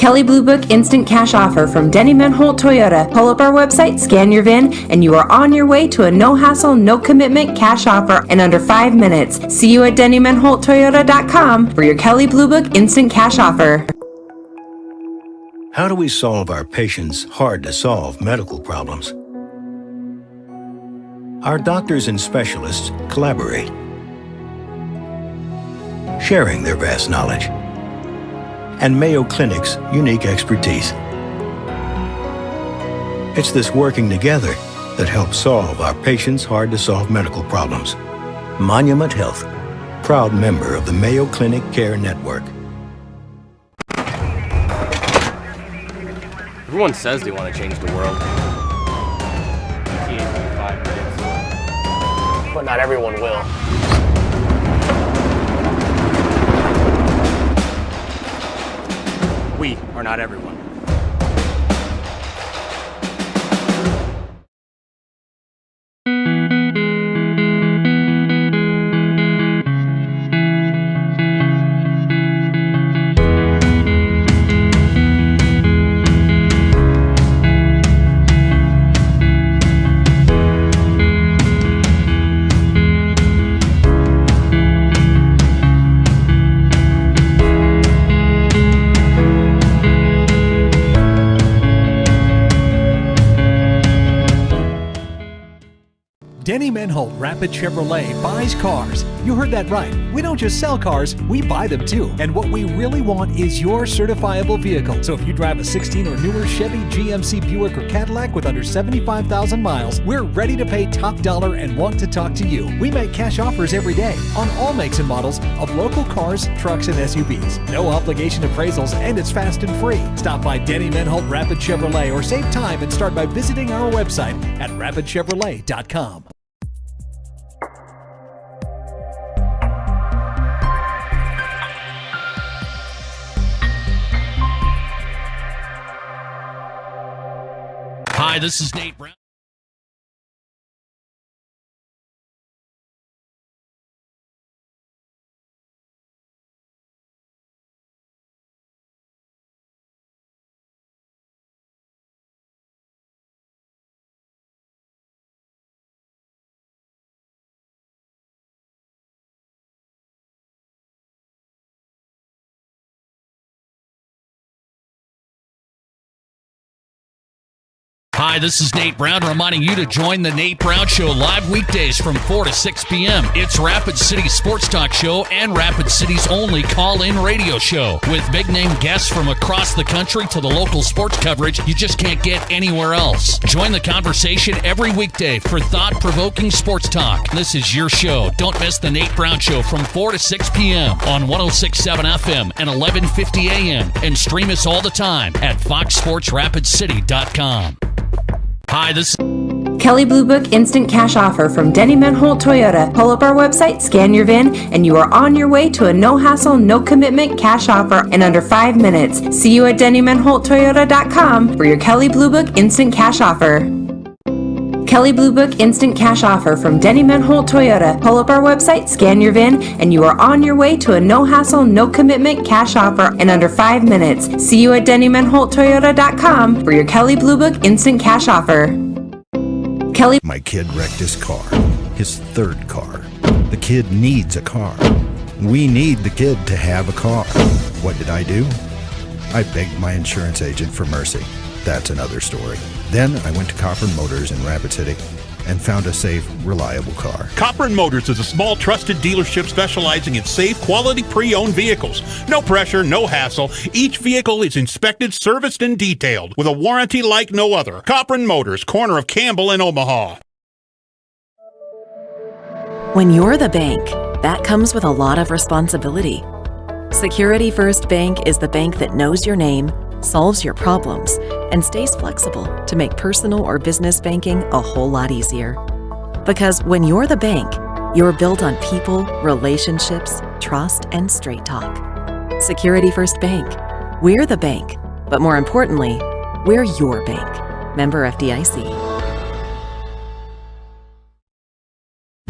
Kelly Blue Book Instant Cash Offer from Denny Menholt Toyota. Pull up our website, scan your VIN, and you are on your way to a no-hassle, no-commitment cash offer in under 5 minutes. See you at DennyMenholtToyota.com for your Kelly Blue Book Instant Cash Offer. How do we solve our patients' hard-to-solve medical problems? Our doctors and specialists collaborate, sharing their vast knowledge and Mayo Clinic's unique expertise. It's this working together that helps solve our patients' hard-to-solve medical problems. Monument Health, proud member of the Mayo Clinic Care Network. Everyone says they want to change the world. But not everyone will. We are not everyone. Denny Menholt Rapid Chevrolet buys cars. You heard that right. We don't just sell cars, we buy them too. And what we really want is your certifiable vehicle. So if you drive a 16 or newer Chevy, GMC, Buick, or Cadillac with under 75,000 miles, we're ready to pay top dollar and want to talk to you. We make cash offers every day on all makes and models of local cars, trucks, and SUVs. No obligation appraisals, and it's fast and free. Stop by Denny Menholt Rapid Chevrolet or save time and start by visiting our website at rapidchevrolet.com. Hi, this is Nate Brown. Hi, this is Nate Brown reminding you to join the Nate Brown Show live weekdays from 4 to 6 p.m. It's Rapid City Sports Talk Show and Rapid City's only call-in radio show with big-name guests from across the country to the local sports coverage you just can't get anywhere else. Join the conversation every weekday for thought-provoking sports talk. This is your show. Don't miss the Nate Brown Show from 4 to 6 p.m. on 106.7 FM and 1150 a.m. and stream us all the time at foxsportsrapidcity.com. Hi, this Kelly Blue Book Instant Cash Offer from Denny Menholt Toyota. Pull up our website, scan your VIN, and you are on your way to a no-hassle, no-commitment cash offer in under 5 minutes. See you at DennyMenholtToyota.com for your Kelly Blue Book Instant Cash Offer. Kelly Blue Book Instant Cash Offer from Denny Menholt Toyota. Pull up our website, scan your VIN, and you are on your way to a no-hassle, no-commitment cash offer in under 5 minutes. See you at DennyMenholtToyota.com for your Kelly Blue Book Instant Cash Offer. Kelly. My kid wrecked his car, his third car. The kid needs a car. We need the kid to have a car. What did I do? I begged my insurance agent for mercy. That's another story. Then I went to Copper Motors in Rapid City and found a safe, reliable car. Copper & Motors is a small, trusted dealership specializing in safe, quality, pre-owned vehicles. No pressure, no hassle. Each vehicle is inspected, serviced, and detailed with a warranty like no other. Copper & Motors, corner of Campbell and Omaha. When you're the bank, that comes with a lot of responsibility. Security First Bank is the bank that knows your name, solves your problems, and stays flexible to make personal or business banking a whole lot easier. Because when you're the bank, you're built on people, relationships, trust, and straight talk. Security First Bank. We're the bank, but more importantly, we're your bank. Member FDIC.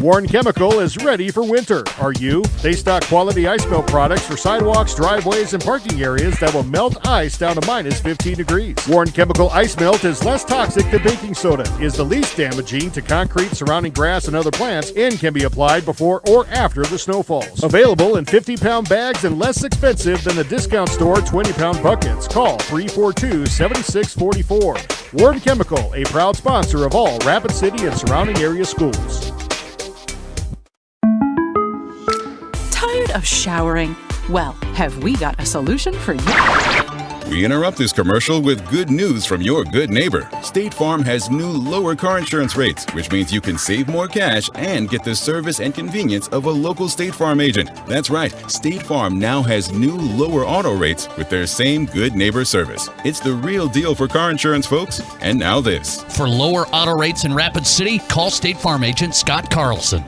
Warren Chemical is ready for winter. Are you? They stock quality ice melt products for sidewalks, driveways, and parking areas that will melt ice down to minus 15 degrees. Warren Chemical Ice Melt is less toxic than baking soda, is the least damaging to concrete surrounding grass and other plants, and can be applied before or after the snow falls. Available in 50-pound bags and less expensive than the discount store 20-pound buckets. Call 342-7644. Warren Chemical, a proud sponsor of all Rapid City and surrounding area schools. Tired of showering? Well, have we got a solution for you? We interrupt this commercial with good news from your good neighbor. State Farm has new lower car insurance rates, which means you can save more cash and get the service and convenience of a local State Farm agent. That's right, State Farm now has new lower auto rates with their same good neighbor service. It's the real deal for car insurance, folks. And now this. For lower auto rates in Rapid City, call State Farm agent Scott Carlson.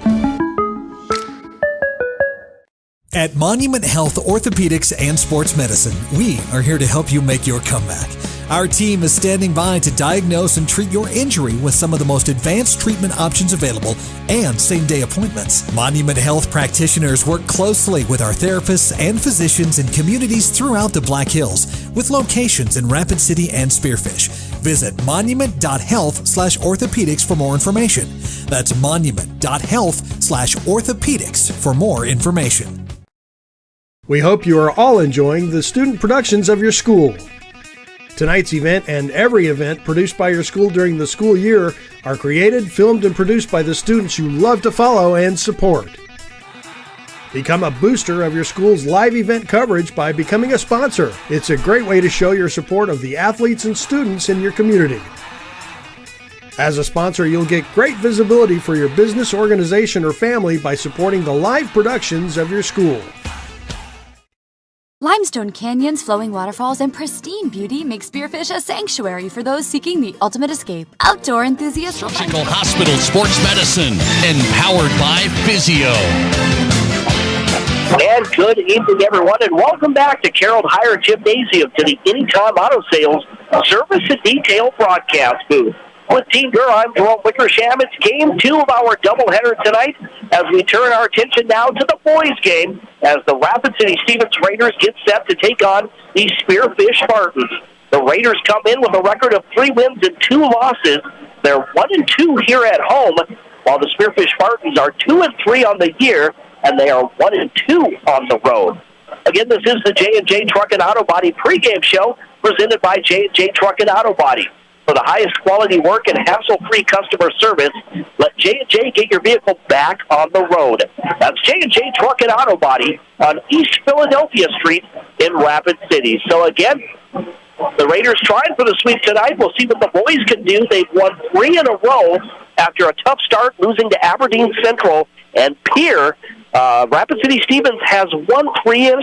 At Monument Health Orthopedics and Sports Medicine, we are here to help you make your comeback. Our team is standing by to diagnose and treat your injury with some of the most advanced treatment options available and same-day appointments. Monument Health practitioners work closely with our therapists and physicians in communities throughout the Black Hills, with locations in Rapid City and Spearfish. Visit monument.health/orthopedics for more information. That's monument.health/orthopedics for more information. We hope you are all enjoying the student productions of your school. Tonight's event and every event produced by your school during the school year are created, filmed, and produced by the students you love to follow and support. Become a booster of your school's live event coverage by becoming a sponsor. It's a great way to show your support of the athletes and students in your community. As a sponsor, you'll get great visibility for your business, organization, or family by supporting the live productions of your school. Limestone canyons, flowing waterfalls, and pristine beauty make Spearfish a sanctuary for those seeking the ultimate escape. Outdoor enthusiasts will find Surgical Hospital Sports Medicine, empowered by Physio. And good evening, everyone, and welcome back to Carroll Hire Gymnasium to the Anytime Auto Sales Service and Detail broadcast booth. With Team Durham, I'm Jerome Wickersham. It's game 2 of our doubleheader tonight as we turn our attention now to the boys' game as the Rapid City Stevens Raiders get set to take on the Spearfish Spartans. The Raiders come in with a record of 3 wins and 2 losses. They're 1-2 here at home, while the Spearfish Spartans are 2-3 on the year, and they are 1-2 on the road. Again, this is the J&J Truck and Auto Body pregame show presented by J&J Truck and Auto Body. For the highest quality work and hassle-free customer service, let J&J get your vehicle back on the road. That's J&J Truck and Auto Body on East Philadelphia Street in Rapid City. So again, the Raiders trying for the sweep tonight. We'll see what the boys can do. They've won 3 in a row after a tough start, losing to Aberdeen Central and Pierre. Rapid City Stevens has won 3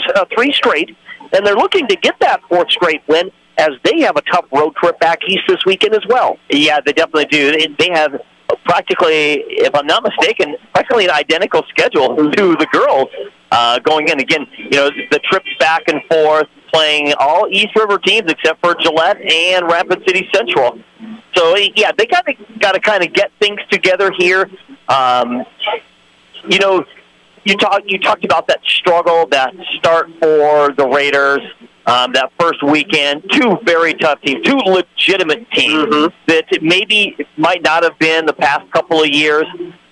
straight, and they're looking to get that 4th straight win, as they have a tough road trip back east this weekend as well. Yeah, they definitely do. They have practically, if I'm not mistaken, practically an identical schedule to the girls going in. Again, you know, the trips back and forth, playing all East River teams except for Gillette and Rapid City Central. So, yeah, they got to kind of get things together here. You know, you talked about that struggle, that start for the Raiders. That first weekend, 2 very tough teams, 2 legitimate teams that maybe might not have been the past couple of years,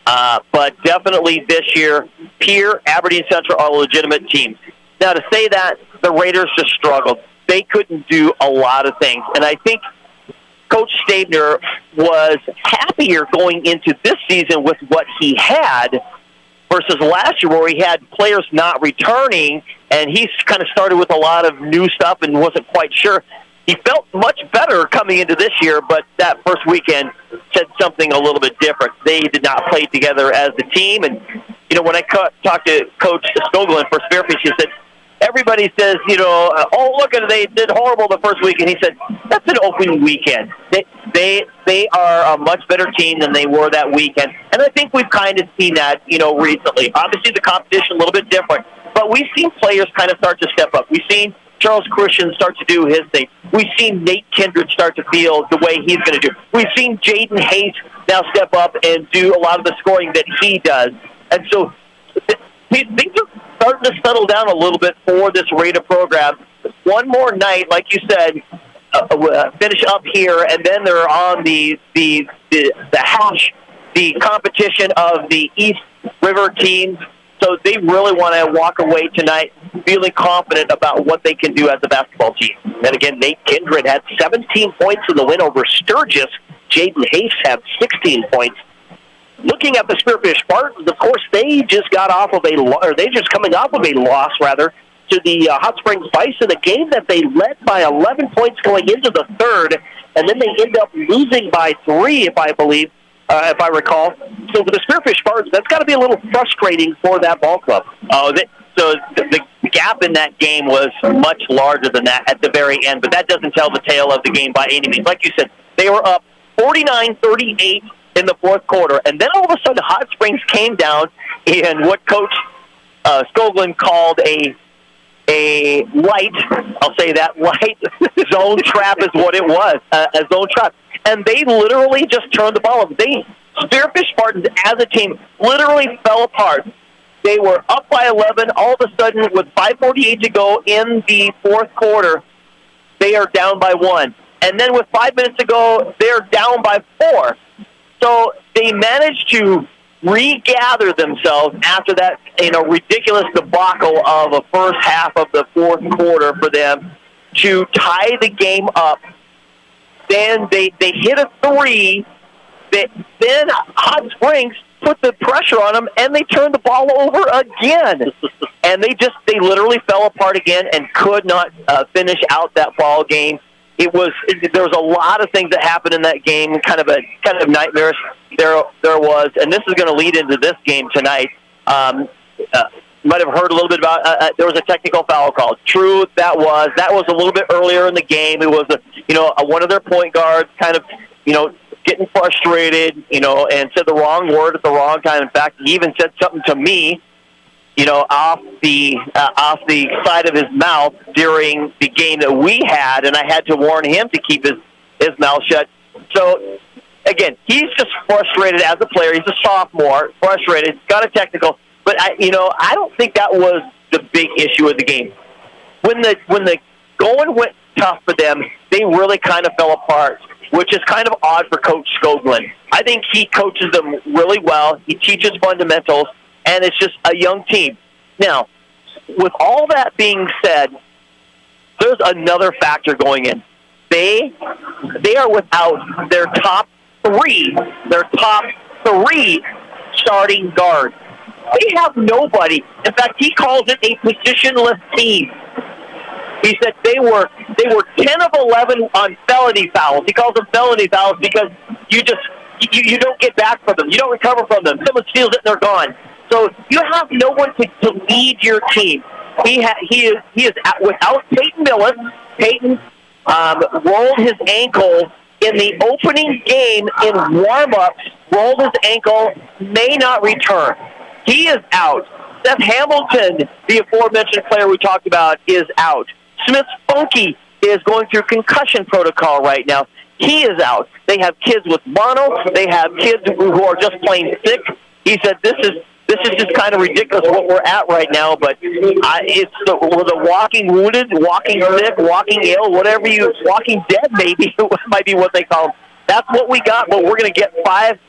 but definitely this year, Pierre, Aberdeen Central are legitimate teams. Now, to say that, the Raiders just struggled. They couldn't do a lot of things, and I think Coach Stabner was happier going into this season with what he had versus last year where he had players not returning, and he's kind of started with a lot of new stuff and wasn't quite sure. He felt much better coming into this year, but that first weekend said something a little bit different. They did not play together as a team, and, you know, when I talked to Coach Skoglund for Spearfish, he said, everybody says, you know, oh, look at it, they did horrible the first weekend. He said, that's an open weekend. They are a much better team than they were that weekend. And I think we've kind of seen that, you know, recently. Obviously the competition a little bit different, but we've seen players kind of start to step up. We've seen Charles Christian start to do his thing. We've seen Nate Kindred start to feel the way he's going to do. We've seen Jaden Hayes now step up and do a lot of the scoring that he does. And so things are starting to settle down a little bit for this Raider program. One more night, like you said, finish up here, and then they're on the competition of the East River teams. So they really want to walk away tonight feeling confident about what they can do as a basketball team. And again, Nate Kindred had 17 points in the win over Sturgis. Jaden Hayes had 16 points. Looking at the Spearfish Spartans, of course, they just coming off of a loss, to the Hot Springs Bison, a game that they led by 11 points going into the third, and then they end up losing by 3, if I recall. So for the Spearfish Spartans, that's got to be a little frustrating for that ball club. So the gap in that game was much larger than that at the very end, but that doesn't tell the tale of the game by any means. Like you said, they were up 49-38 in the fourth quarter, and then all of a sudden Hot Springs came down in what Coach Skoglund called a light, I'll say that, light zone trap is what it was, a zone trap. And they literally just turned the ball over. Spearfish Spartans, as a team, literally fell apart. They were up by 11. All of a sudden, with 5:48 to go in the fourth quarter, they are down by 1. And then with 5 minutes to go, they're down by 4. So they managed to regather themselves after that, ridiculous debacle of a first half of the fourth quarter for them to tie the game up. Then they hit a 3. Then Hot Springs put the pressure on them, and they turned the ball over again. And they literally fell apart again and could not finish out that ball game. There was a lot of things that happened in that game, kind of nightmarish. There was, and this is going to lead into this game tonight. You might have heard a little bit about there was a technical foul call. True, that was a little bit earlier in the game. It was one of their point guards kind of getting frustrated, and said the wrong word at the wrong time. In fact, he even said something to me, off the side of his mouth during the game that we had, and I had to warn him to keep his mouth shut. So, again, he's just frustrated as a player. He's a sophomore, frustrated, got a technical. But I don't think that was the big issue of the game. When the going went tough for them, they really kind of fell apart, which is kind of odd for Coach Skoglund. I think he coaches them really well. He teaches fundamentals, and it's just a young team. Now, with all that being said, there's another factor going in. They are without their top three starting guards. They have nobody. In fact, he calls it a positionless team. He said they were 10 of 11 on felony fouls. He calls them felony fouls because you don't get back from them. You don't recover from them. Someone steals it and they're gone. So you have no one to lead your team. He is without Peyton Millis. Peyton rolled his ankle in the opening game in warm-ups. Rolled his ankle, may not return. He is out. Seth Hamilton, the aforementioned player we talked about, is out. Smith Funky is going through concussion protocol right now. He is out. They have kids with mono. They have kids who are just plain sick. He said, this is just kind of ridiculous what we're at right now, but it's the walking wounded, walking sick, walking ill, walking dead maybe, might be what they call them. That's what we got, but we're going to get 5,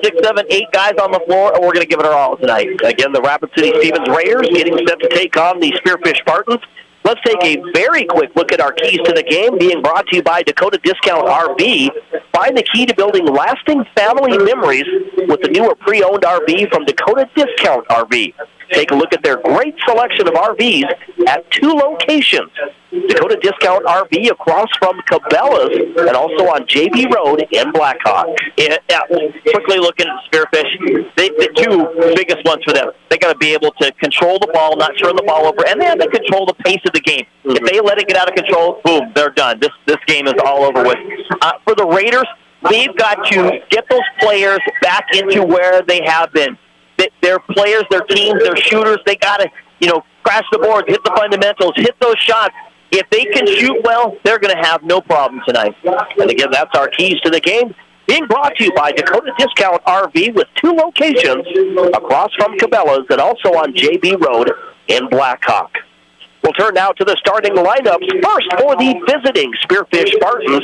6, 7, 8 guys on the floor, and we're going to give it our all tonight. Again, the Rapid City Stevens Raiders getting set to take on the Spearfish Spartans. Let's take a very quick look at our keys to the game, being brought to you by Dakota Discount RV. Find the key to building lasting family memories with the newer pre-owned RV from Dakota Discount RV. Take a look at their great selection of RVs at 2 locations. Dakota Discount RV across from Cabela's and also on JB Road in Blackhawk. Quickly looking at Spearfish, the 2 biggest ones for them. They got to be able to control the ball, not turn the ball over, and they have to control the pace of the game. If they let it get out of control, boom, they're done. This game is all over with. For the Raiders, we've got to get those players back into where they have been. Their players, their teams, their shooters, they got to, crash the boards, hit the fundamentals, hit those shots. If they can shoot well, they're going to have no problem tonight. And again, that's our keys to the game. Being brought to you by Dakota Discount RV with 2 locations across from Cabela's and also on JB Road in Blackhawk. We'll turn now to the starting lineups. First, for the visiting Spearfish Spartans,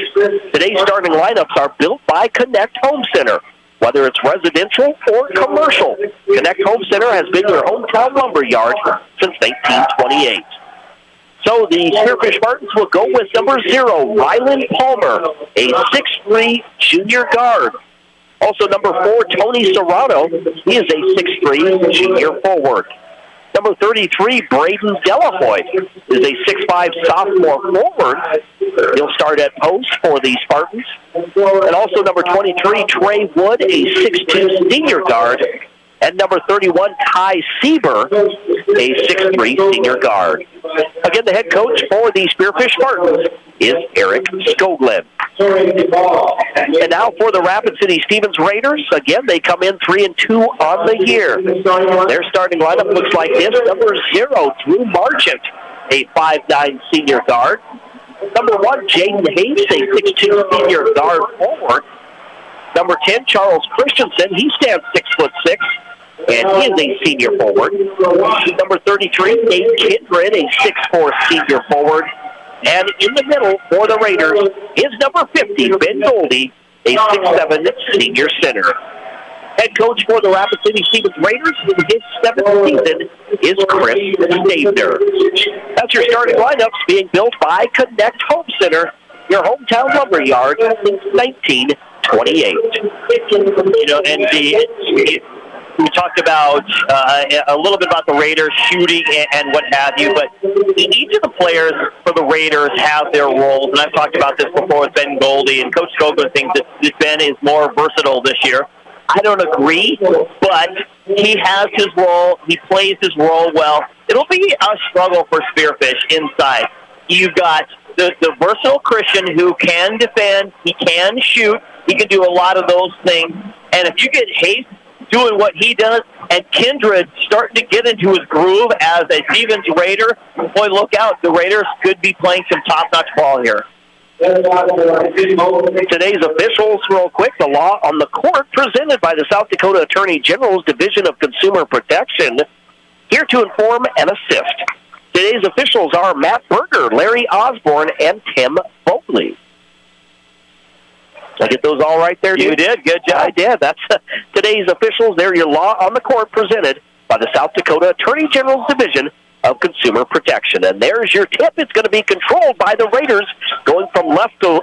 today's starting lineups are built by Connect Home Center. Whether it's residential or commercial, Connect Home Center has been your hometown lumber yard since 1928. So the Spearfish Spartans will go with number 0, Rylan Palmer, a 6'3" junior guard. Also number 4, Tony Serrano. He is a 6'3" junior forward. Number 33, Braden Delahoy, is a 6'5" sophomore forward. He'll start at post for the Spartans. And also number 23, Trey Wood, a 6'2" senior guard. And number 31, Ty Sieber, a 6'3" senior guard. Again, the head coach for the Spearfish Spartans is Eric Skoglund. And now for the Rapid City Stevens Raiders. Again, they come in 3-2 on the year. Their starting lineup looks like this. Number 0, Drew Marchant, a 5'9" senior guard. Number 1, Jaden Hayes, a 6'2" senior guard forward. Number 10, Charles Christensen. He stands 6'6", and he is a senior forward. Number 33, Nate Kindred, a 6'4" senior forward. And in the middle for the Raiders is number 50, Ben Goldie, a 6'7" senior center. Head coach for the Rapid City Stevens Raiders in his 7th season is Chris Stabner. That's your starting lineups being built by Connect Home Center, your hometown lumber yard since 1928. You know, and we talked about a little bit about the Raiders shooting and what have you, but each of the players for the Raiders have their roles, and I've talked about this before with Ben Goldie, and Coach Skoglund thinks that Ben is more versatile this year. I don't agree, but he has his role. He plays his role well. It'll be a struggle for Spearfish inside. You've got the versatile Christian who can defend, he can shoot, he can do a lot of those things, and if you get Hayes doing what he does, and Kindred starting to get into his groove as a Stevens Raider, boy, look out. The Raiders could be playing some top-notch ball here. Today's officials, real quick, the law on the court presented by the South Dakota Attorney General's Division of Consumer Protection, here to inform and assist. Today's officials are Matt Berger, Larry Osborne, and Tim Foley. Did I get those all right there, dude? You did. Good job. I did. That's today's officials. They're your law on the court presented by the South Dakota Attorney General's Division of Consumer Protection. And there's your tip. It's going to be controlled by the Raiders going from left to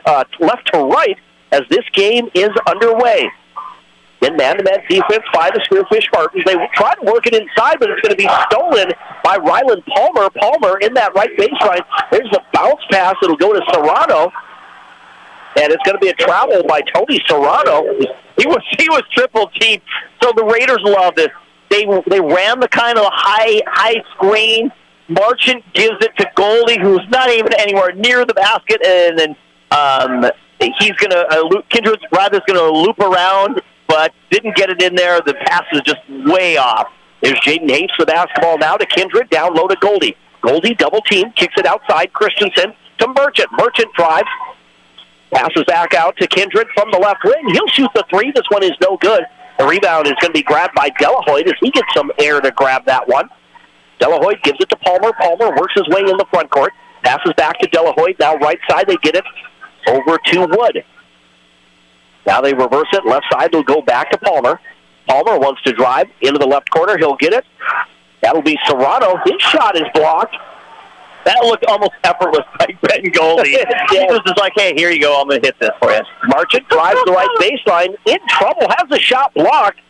right as this game is underway. In man-to-man defense by the Spearfish Spartans. They try to work it inside, but it's going to be stolen by Rylan Palmer. Palmer in that right baseline. There's a bounce pass. It'll go to Serrano. And it's going to be a travel by Tony Serrano. He was triple teamed. So the Raiders love this. They ran the kind of high screen. Marchant gives it to Goldie, who's not even anywhere near the basket, and then he's going to Kindred's Bradley's going to loop around, but didn't get it in there. The pass is just way off. There's Jaden Hayes the basketball now to Kindred, down low to Goldie. Goldie double team, kicks it outside. Christensen to Merchant. Merchant drives. Passes back out to Kindred from the left wing. He'll shoot the three. This one is no good. The rebound is going to be grabbed by Delahoy as he gets some air to grab that one. Delahoy gives it to Palmer. Palmer works his way in the front court. Passes back to Delahoy. Now right side, they get it over to Wood. Now they reverse it. Left side, they'll go back to Palmer. Palmer wants to drive into the left corner. He'll get it. That'll be Serrano. His shot is blocked. That looked almost effortless by Ben Goldie. He was just like, hey, here you go, I'm going to hit this for you. Marchant drives the right baseline, in trouble, has the shot blocked.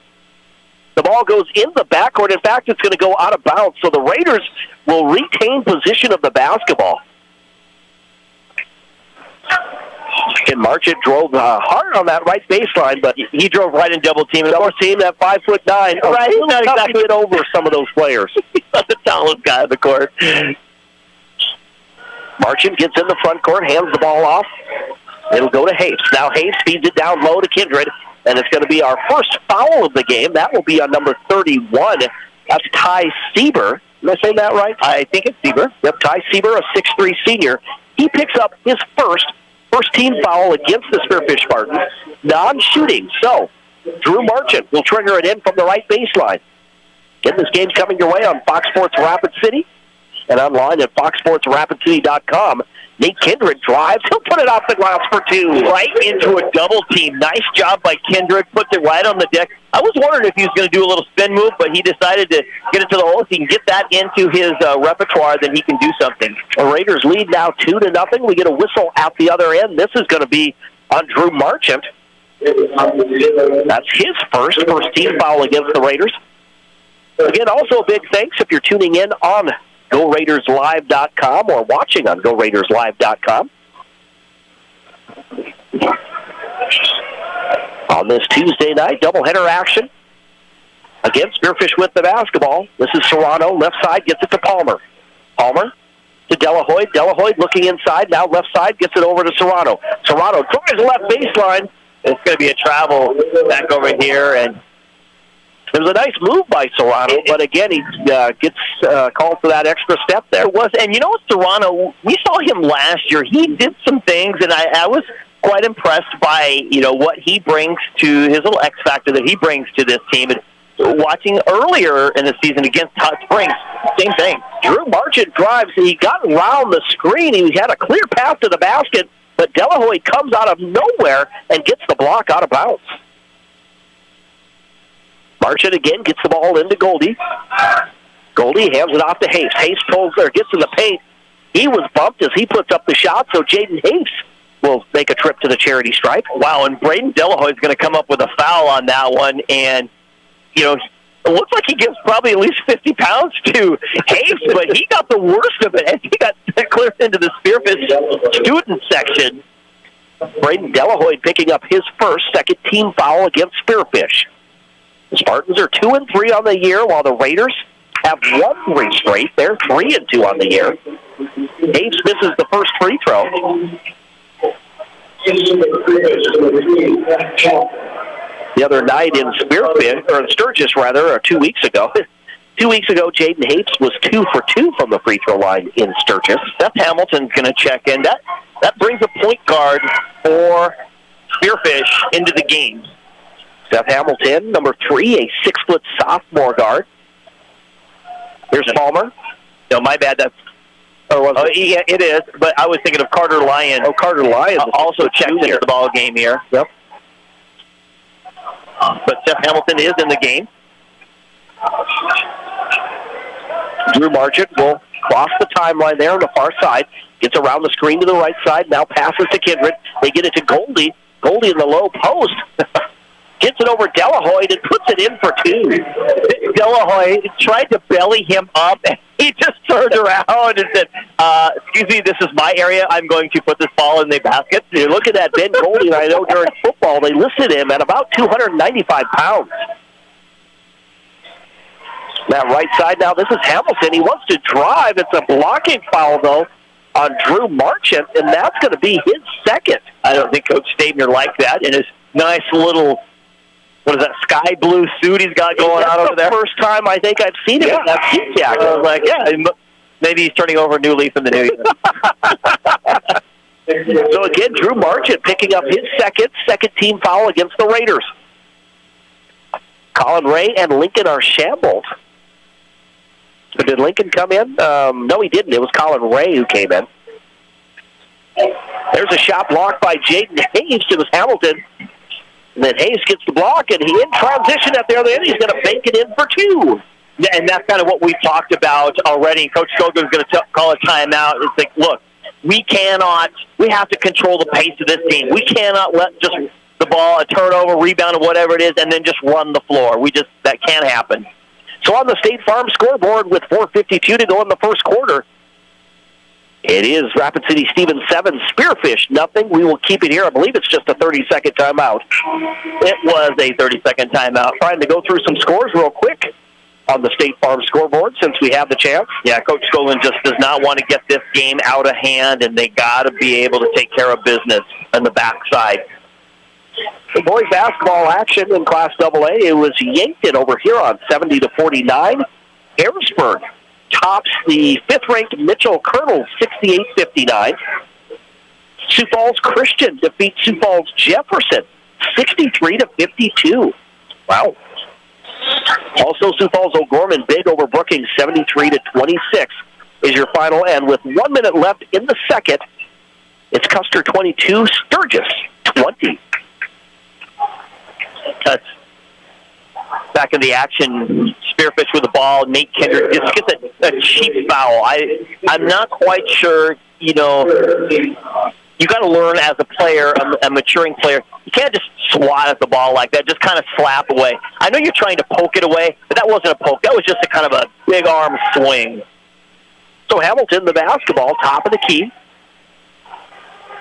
The ball goes in the backcourt. In fact, it's going to go out of bounds, so the Raiders will retain position of the basketball. And Marchant drove hard on that right baseline, but he drove right in double team. Double team at 5'9". Right, He's not exactly get over some of those players. He's not the tallest guy on the court. Marchant gets in the front court, hands the ball off. It'll go to Hayes. Now Hayes feeds it down low to Kindred, and it's going to be our first foul of the game. That will be on number 31. That's Ty Sieber. Am I saying that right? I think it's Sieber. Yep, Ty Sieber, a 6'3 senior. He picks up his first team foul against the Spearfish Spartans, non-shooting. So, Drew Marchant will trigger it in from the right baseline. Again, this game's coming your way on Fox Sports Rapid City and online at foxsportsrapidcity.com. Nate Kindred drives. He'll put it off the glass for two. Right into a double team. Nice job by Kindred. Puts it right on the deck. I was wondering if he was going to do a little spin move, but he decided to get it to the hole. If he can get that into his repertoire, then he can do something. The Raiders lead now 2-0. We get a whistle at the other end. This is going to be on Drew Marchant. That's his first team foul against the Raiders. Again, also a big thanks if you're tuning in on GoRaidersLive.com or watching on GoRaidersLive.com. On this Tuesday night, doubleheader action. Again, Spearfish with the basketball. This is Serrano, left side, gets it to Palmer. Palmer to Delahoyd. Delahoyd looking inside, now left side, gets it over to Serrano. Serrano tries left baseline. It's going to be a travel back over here, and it was a nice move by Serrano, but again, he gets called for that extra step there. It was, and you know what, Serrano, we saw him last year. He did some things, and I was quite impressed by, what he brings to his little X factor that he brings to this team. And watching earlier in the season against Hot Springs, same thing. Drew Marchant drives. He got around the screen. He had a clear path to the basket, but Delahoyd comes out of nowhere and gets the block out of bounds. Marchant again gets the ball into Goldie. Goldie hands it off to Hayes. Hayes gets in the paint. He was bumped as he puts up the shot, so Jaden Hayes will make a trip to the charity stripe. Wow, and Braden Delahoyd is going to come up with a foul on that one, and, it looks like he gives probably at least 50 pounds to Hayes, but he got the worst of it, and he got cleared into the Spearfish student section. Braden Delahoyd picking up his second team foul against Spearfish. The Spartans are 2-3 on the year, while the Raiders have won 3 straight. They're 3-2 on the year. Hayes misses the first free throw. The other night in Sturgis, 2 weeks ago. 2 weeks ago, Jaden Hayes was 2 for 2 from the free throw line in Sturgis. Seth Hamilton's going to check in. That brings a point guard for Spearfish into the game. Seth Hamilton, number 3, a 6-foot sophomore guard. Here's Palmer. No, my bad. Yeah, it is. But I was thinking of Carter Lyon. Oh, Carter Lyon also checked into the ball game here. Yep. But Seth Hamilton is in the game. Drew Marchant will cross the timeline there on the far side. Gets around the screen to the right side. Now passes to Kindred. They get it to Goldie. Goldie in the low post. Gets it over Delahoyd and puts it in for 2. Delahoyd tried to belly him up, and he just turned around and said, excuse me, this is my area. I'm going to put this ball in the basket. You look at that Ben Goldie, and I know during football they listed him at about 295 pounds. That right side now, this is Hamilton. He wants to drive. It's a blocking foul, though, on Drew Marchant, and that's going to be his second. I don't think Coach Stabner liked that in his nice little, what is that, sky blue suit he's got going on over there? First time I think I've seen him in that suit jacket. I was like, maybe he's turning over a new leaf in the new year. So again, Drew Marchant picking up his second team foul against the Raiders. Colin Ray and Lincoln are shambled. But did Lincoln come in? No, he didn't. It was Colin Ray who came in. There's a shot blocked by Jaden Hayes. It was Hamilton. And then Hayes gets the block, and he in transition at the other end. He's going to bank it in for 2. Yeah, and that's kind of what we've talked about already. Coach Skogan's going to call a timeout. It's like, look, we have to control the pace of this team. We cannot let just the ball, a turnover, rebound, or whatever it is, and then just run the floor. That can't happen. So on the State Farm scoreboard with 4:52 to go in the first quarter, it is Rapid City Stevens 7, Spearfish nothing. We will keep it here. I believe it's just a 30-second timeout. It was a 30-second timeout. Trying to go through some scores real quick on the State Farm scoreboard since we have the chance. Yeah, Coach Skolin just does not want to get this game out of hand, and they got to be able to take care of business on the backside. The boys basketball action in Class AA, it was Yankton over here on 70-49. Harrisburg tops the 5th-ranked Mitchell Colonel 68-59. Sioux Falls Christian defeats Sioux Falls Jefferson 63-52. Wow. Also, Sioux Falls O'Gorman big over Brookings 73-26 is your final. And with 1 minute left in the second, it's Custer 22, Sturgis 20. That's back in the action. Spearfish with the ball. Nate Kendrick just gets a cheap foul. I'm not quite sure, you got to learn as a player, a maturing player. You can't just swat at the ball like that, just kind of slap away. I know you're trying to poke it away, but that wasn't a poke. That was just a kind of a big arm swing. So Hamilton, the basketball, top of the key.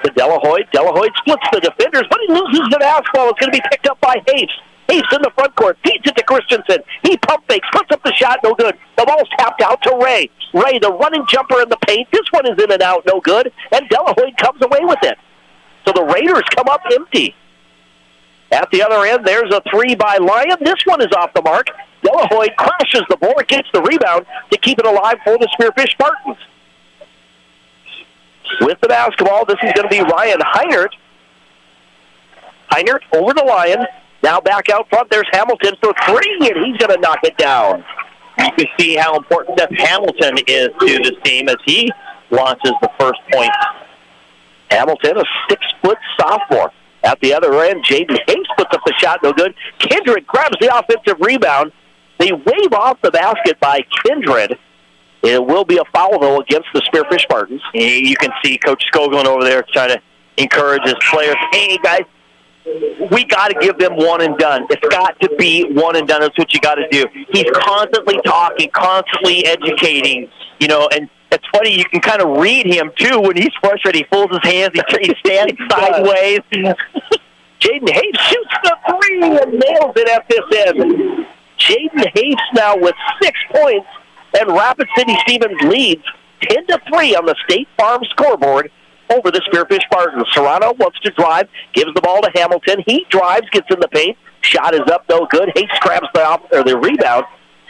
To Delahoyte. Delahoyte splits the defenders, but he loses the basketball. It's going to be picked up by Hayes. Hayes in the front court, feeds it to Christensen. He pump fakes, puts up the shot, no good. The ball's tapped out to Ray. Ray, the running jumper in the paint. This one is in and out, no good. And Delahoyte comes away with it. So the Raiders come up empty. At the other end, there's a three by Lyon. This one is off the mark. Delahoyte crashes the board, gets the rebound to keep it alive for the Spearfish Spartans. With the basketball, this is going to be Ryan Heinert. Heinert over the Lion. Now back out front, there's Hamilton for three, and he's going to knock it down. You can see how important Seth Hamilton is to this team as he launches the first point. Hamilton, a 6-foot sophomore. At the other end, Jaden Hayes puts up the shot, no good. Kindred grabs the offensive rebound. They wave off the basket by Kindred. It will be a foul, though, against the Spearfish Spartans. You can see Coach Skoglund over there trying to encourage his players. Hey, guys, we got to give them one and done. It's got to be one and done. That's what you got to do. He's constantly talking, constantly educating, and it's funny, you can kind of read him, too, when he's frustrated. He folds his hands, he's standing sideways. Jaden Hayes shoots the three and nails it at this end. Jaden Hayes now with 6 points, and Rapid City Stevens leads 10-3 on the State Farm scoreboard over the Spearfish Spartans. Serrano wants to drive, gives the ball to Hamilton. He drives, gets in the paint. Shot is up, no good. Hayes grabs the rebound.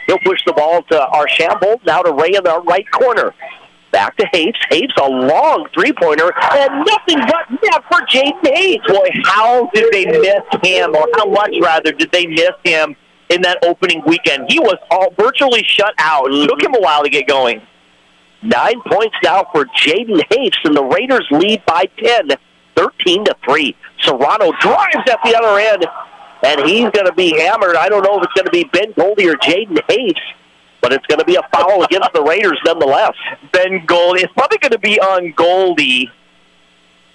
He'll push the ball to Archambault, now to Ray in the right corner. Back to Hayes. Hayes, a long three-pointer, and nothing but net for Jaden Hayes. Boy, how did they miss him, or how much, rather, did they miss him in that opening weekend? He was virtually shut out. It took him a while to get going. 9 points now for Jaden Hayes, and the Raiders lead by 10, 13-3. Serrano drives at the other end, and he's going to be hammered. I don't know if it's going to be Ben Goldie or Jaden Hayes, but it's going to be a foul against the Raiders nonetheless. Ben Goldie. It's probably going to be on Goldie.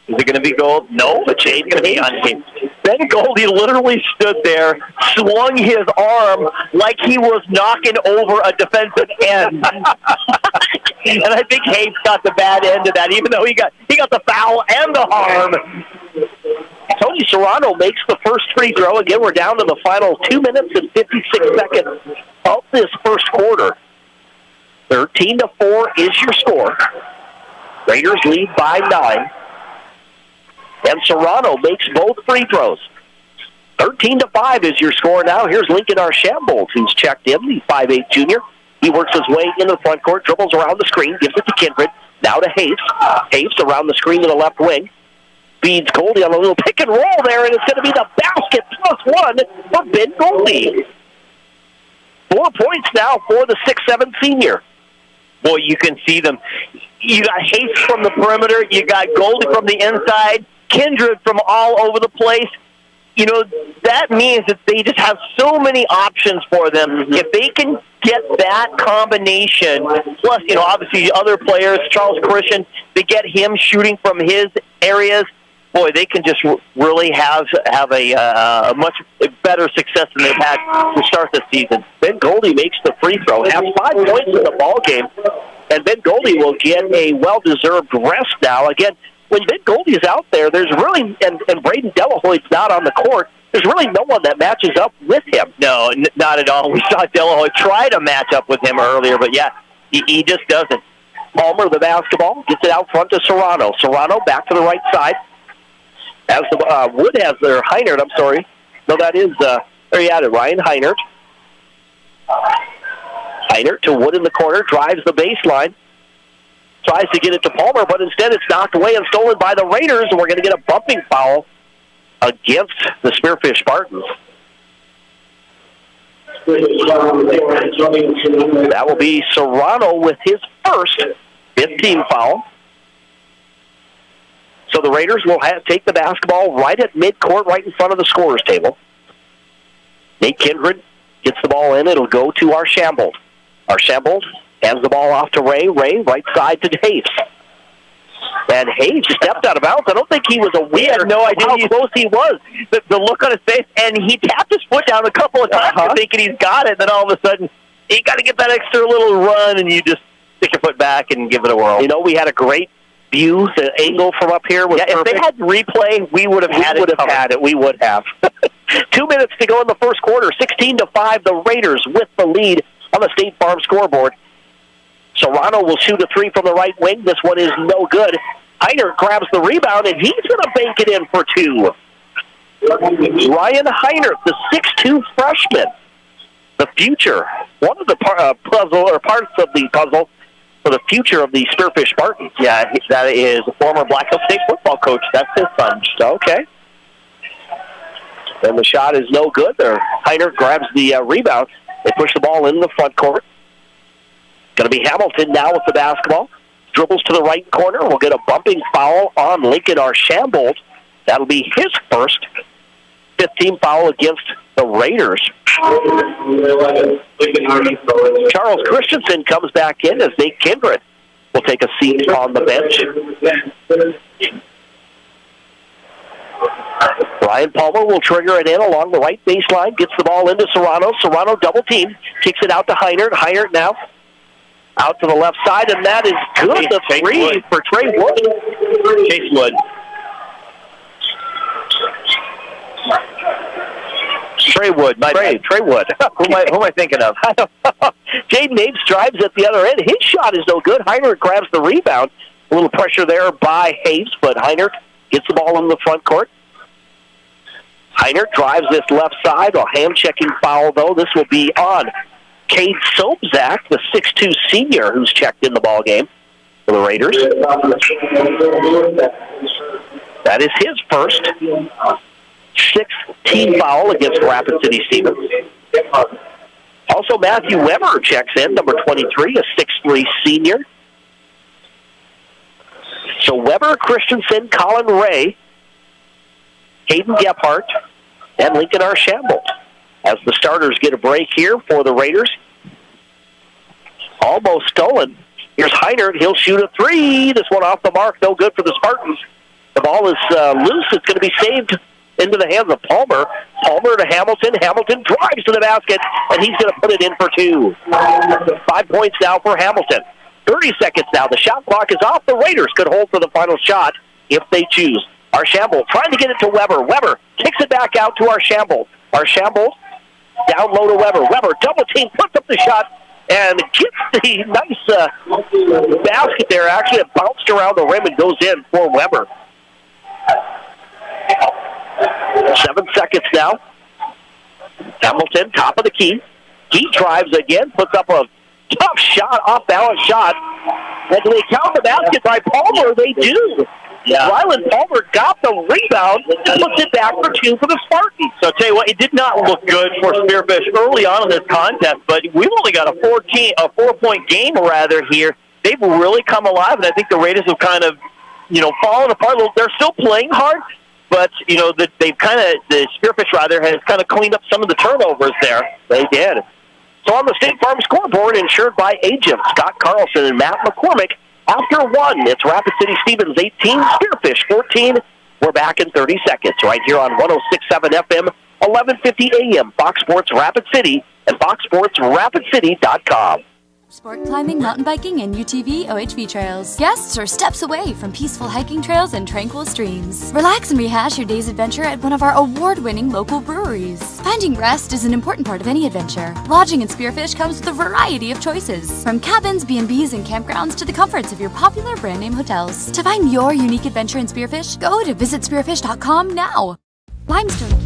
Is it going to be Gold? No, but Jade's going to be on him. Ben Goldie literally stood there, swung his arm like he was knocking over a defensive end. And I think Hayes got the bad end of that, even though he got the foul and the harm. Tony Serrano makes the first free throw. Again, we're down to the final 2 minutes and 56 seconds of this first quarter. 13-4 is your score. Raiders lead by 9. And Serrano makes both free throws. 13-5 is your score now. Here's Lincoln Archambault, who's checked in, the 5'8 junior. He works his way into the front court, dribbles around the screen, gives it to Kindred. Now to Hayes. Hayes around the screen to the left wing. Feeds Goldie on a little pick and roll there, and it's going to be the basket +1 for Ben Goldie. 4 points now for the 6'7 senior. Boy, you can see them. You got Hayes from the perimeter. You got Goldie from the inside. Kindred from all over the place. That means that they just have so many options for them. Mm-hmm. If they can get that combination, plus, obviously other players, Charles Christian, they get him shooting from his areas, boy, they can just really have a much better success than they've had to start the season. Ben Goldie makes the free throw, has 5 points in the ball game, and Ben Goldie will get a well-deserved rest now. Again, when Ben Goldie is out there, there's really, and Braden Delahoyte's not on the court, there's really no one that matches up with him. No, not at all. We saw Delahoyte try to match up with him earlier, but yeah, he just doesn't. Palmer, the basketball, gets it out front to Serrano. Serrano back to the right side. As the Wood has their Heinert, I'm sorry. No, that is, there you had it, Ryan Heinert. Heiner to Wood in the corner, drives the baseline. Tries to get it to Palmer, but instead it's knocked away and stolen by the Raiders, and we're going to get a bumping foul against the Spearfish Spartans. That will be Serrano with his first 15 foul. So the Raiders will take the basketball right at midcourt, right in front of the scorer's table. Nate Kindred gets the ball in. It'll go to Archambault. Archambault hands the ball off to Ray. Ray, right side to Hayes. And Hayes stepped out of bounds. I don't think he was aware. He had no idea how close he was. The look on his face, and he tapped his foot down a couple of times thinking he's got it. Then all of a sudden, you got to get that extra little run, and you just stick your foot back and give it a whirl. You know, we had a great view. The angle from up here was perfect. If they had replay, we would have had it. We would have. 2 minutes to go in the first quarter. 16-5, the Raiders with the lead on the State Farm scoreboard. Serrano will shoot a three from the right wing. This one is no good. Heiner grabs the rebound, and he's going to bank it in for two. Ryan Heiner, the 6'2 freshman. The future, one of the parts of the puzzle for the future of the Spearfish Spartans. Yeah, that is a former Black Hills State football coach. That's his son. Okay. And the shot is no good there. Heiner grabs the rebound. They push the ball in the front court. Going to be Hamilton now with the basketball. Dribbles to the right corner. We'll get a bumping foul on Lincoln Archambault. That'll be his first 15 foul against the Raiders. Charles Christensen comes back in as Nate Kindred will take a seat on the bench. Brian Palmer will trigger it in along the right baseline. Gets the ball into Serrano. Serrano double team. Kicks it out to Heiner. Heiner now out to the left side, and that is good. The three for Trey Wood. Chase Wood. Trey Wood. Trey Wood. Who am I thinking of? I don't know. Jaden Ames drives at the other end. His shot is no good. Heiner grabs the rebound. A little pressure there by Hayes, but Heiner gets the ball in the front court. Heiner drives this left side. A hand-checking foul, though. This will be on Cade Sobzak, the 6'2 senior who's checked in the ball game for the Raiders. That is his first 16 foul against Rapid City Stevens. Also, Matthew Weber checks in, number 23, a 6'3 senior. So Weber, Christensen, Colin Ray, Hayden Gephardt, and Lincoln Archambault as the starters get a break here for the Raiders. Almost stolen. Here's Heiner. He'll shoot a three. This one off the mark. No good for the Spartans. The ball is loose. It's going to be saved into the hands of Palmer. Palmer to Hamilton. Hamilton drives to the basket, and he's going to put it in for two. 5 points now for Hamilton. 30 seconds now. The shot clock is off. The Raiders could hold for the final shot if they choose. Archambault trying to get it to Weber. Weber kicks it back out to Archambault. Archambault down low to Weber. Weber double team, puts up the shot, and gets the nice basket there. Actually, it bounced around the rim and goes in for Weber. 7 seconds now. Hamilton, top of the key. He drives again, puts up a tough shot, off-balance shot. And do they count the basket by Palmer? They do. Yeah. Ryland Palmer got the rebound and puts it back for two for the Spartans. So I'll tell you what, it did not look good for Spearfish early on in this contest, but we've only got a 4-point game rather here. They've really come alive, and I think the Raiders have kind of, fallen apart a little. They're still playing hard, but, the Spearfish rather has kind of cleaned up some of the turnovers there. They did. So on the State Farm scoreboard, insured by agents Scott Carlson and Matt McCormick, after one, it's Rapid City Stevens 18, Spearfish 14. We're back in 30 seconds right here on 106.7 FM, 1150 AM, Fox Sports Rapid City, and foxsportsrapidcity.com. Sport climbing, mountain biking, and UTV OHV trails. Guests are steps away from peaceful hiking trails and tranquil streams. Relax and rehash your day's adventure at one of our award-winning local breweries. Finding rest is an important part of any adventure. Lodging in Spearfish comes with a variety of choices, from cabins, B&Bs, and campgrounds to the comforts of your popular brand-name hotels. To find your unique adventure in Spearfish, go to visitspearfish.com now. Limestone.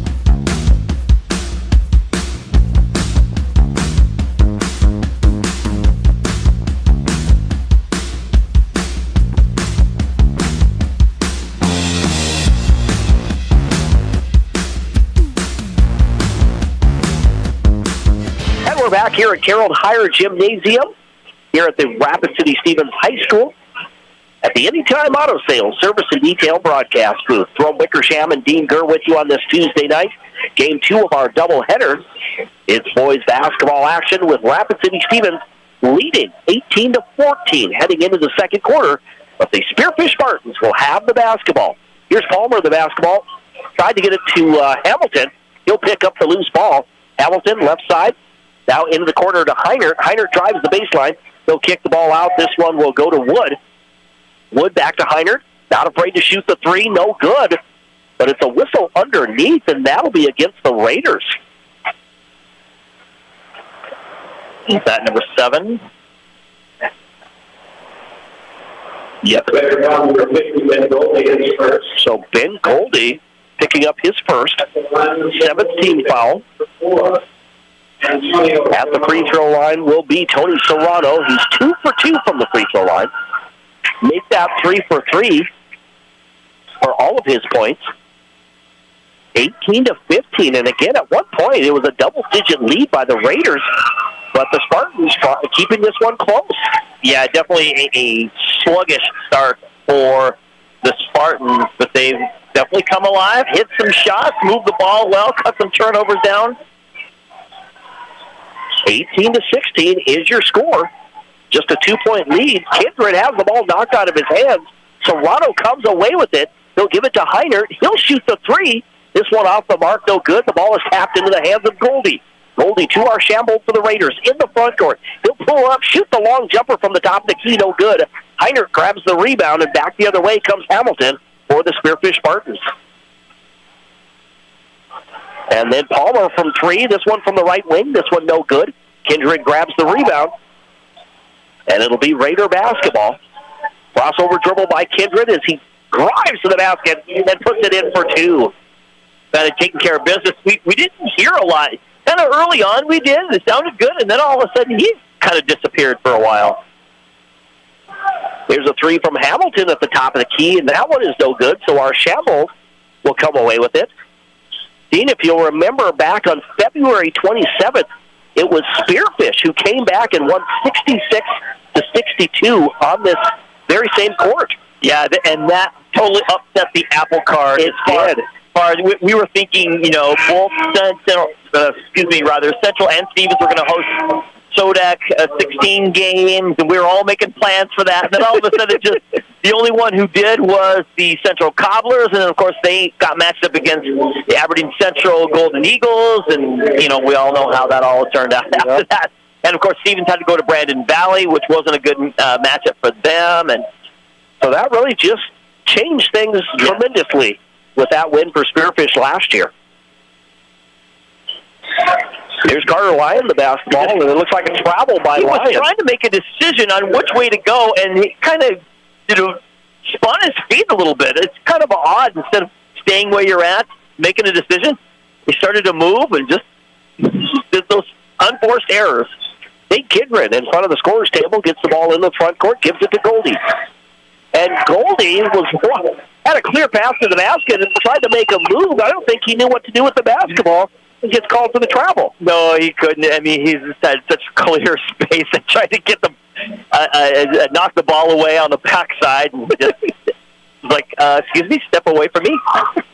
We're back here at Carroll Higher Gymnasium, here at the Rapid City Stevens High School, at the Anytime Auto Sales Service and Detail broadcast booth. Jerome Wickersham and Dean Gurr with you on this Tuesday night. Game 2 of our doubleheader. It's boys basketball action with Rapid City Stevens leading 18-14 heading into the second quarter. But the Spearfish Spartans will have the basketball. Here's Palmer, the basketball. Tried to get it to Hamilton. He'll pick up the loose ball. Hamilton, left side. Now into the corner to Heinert. Heinert drives the baseline. He'll kick the ball out. This one will go to Wood. Wood back to Heinert. Not afraid to shoot the three. No good. But it's a whistle underneath, and that'll be against the Raiders. Is that number 7? Yep. So Ben Goldie picking up his first. 7th team foul. At the free throw line will be Tony Serrano. He's 2 for 2 from the free throw line. Make that 3 for 3 for all of his points. 18-15, and again, at one point, it was a double-digit lead by the Raiders, but the Spartans keeping this one close. Yeah, definitely a sluggish start for the Spartans, but they've definitely come alive, hit some shots, moved the ball well, cut some turnovers down. 18-16 is your score. Just a 2-point lead. Kindred has the ball knocked out of his hands. Serrano comes away with it. He'll give it to Heinert. He'll shoot the three. This one off the mark, no good. The ball is tapped into the hands of Goldie. Goldie to our shamble for the Raiders in the front court. He'll pull up, shoot the long jumper from the top of the key, no good. Heinert grabs the rebound, and back the other way comes Hamilton for the Spearfish Spartans. And then Palmer from 3. This one from the right wing. This one no good. Kindred grabs the rebound. And it'll be Raider basketball. Crossover dribble by Kindred as he drives to the basket and puts it in for 2. That had taken care of business. We didn't hear a lot. Kind of early on we did. It sounded good, and then all of a sudden he kind of disappeared for a while. There's a 3 from Hamilton at the top of the key, and that one is no good, so our shambles will come away with it. Dean, if you'll remember back on February 27th, it was Spearfish who came back and won 66-62 on this very same court. Yeah, and that totally upset the apple cart. It did. We were thinking, both Central and Stevens were going to host Sodak 16 games, and we were all making plans for that. And then all of a sudden, the only one who did was the Central Cobblers, and then, of course, they got matched up against the Aberdeen Central Golden Eagles, and, we all know how that all turned out after that. And, of course, Stevens had to go to Brandon Valley, which wasn't a good matchup for them. And so that really just changed things tremendously with that win for Spearfish last year. Here's Carter Lyon, the basketball, and it looks like a travel by Lyon. He was trying to make a decision on which way to go, and he kind of spun his feet a little bit. It's kind of odd. Instead of staying where you're at, making a decision, he started to move and just did those unforced errors. Nate Kindred in front of the scorer's table gets the ball in the front court, gives it to Goldie. And Goldie had a clear pass to the basket and tried to make a move. I don't think he knew what to do with the basketball. He gets called for the travel. No, he couldn't. I mean, he's had such clear space and tried to get knock the ball away on the backside. And just like, excuse me, step away from me.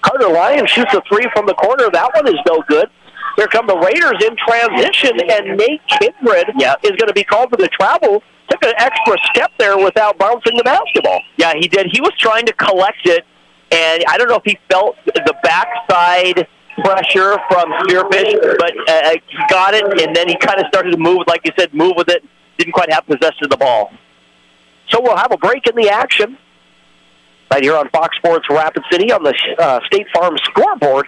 Carter Lyon shoots a 3 from the corner. That one is no good. Here come the Raiders in transition, and Nate Kindred is going to be called for the travel. Took an extra step there without bouncing the basketball. Yeah, he did. He was trying to collect it, and I don't know if he felt the backside pressure from Spearfish, but he got it, and then he kind of started to move, like you said, move with it. Didn't quite have possession of the ball. So we'll have a break in the action right here on Fox Sports Rapid City on the State Farm scoreboard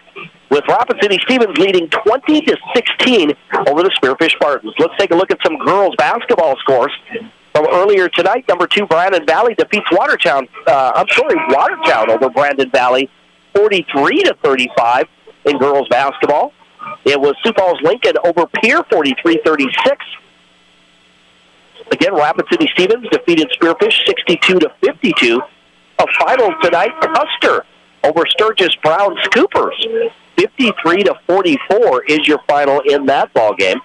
with Rapid City Stevens leading 20-16 over the Spearfish Spartans. Let's take a look at some girls basketball scores from earlier tonight. Number 2, Brandon Valley defeats Watertown over Brandon Valley 43-35 in girls basketball. It was Sioux Falls Lincoln over Pierre 43-36. Again, Rapid City Stevens defeated Spearfish 62-52. A final tonight, Custer over Sturgis Brown Scoopers. 53-44 is your final in that ball game.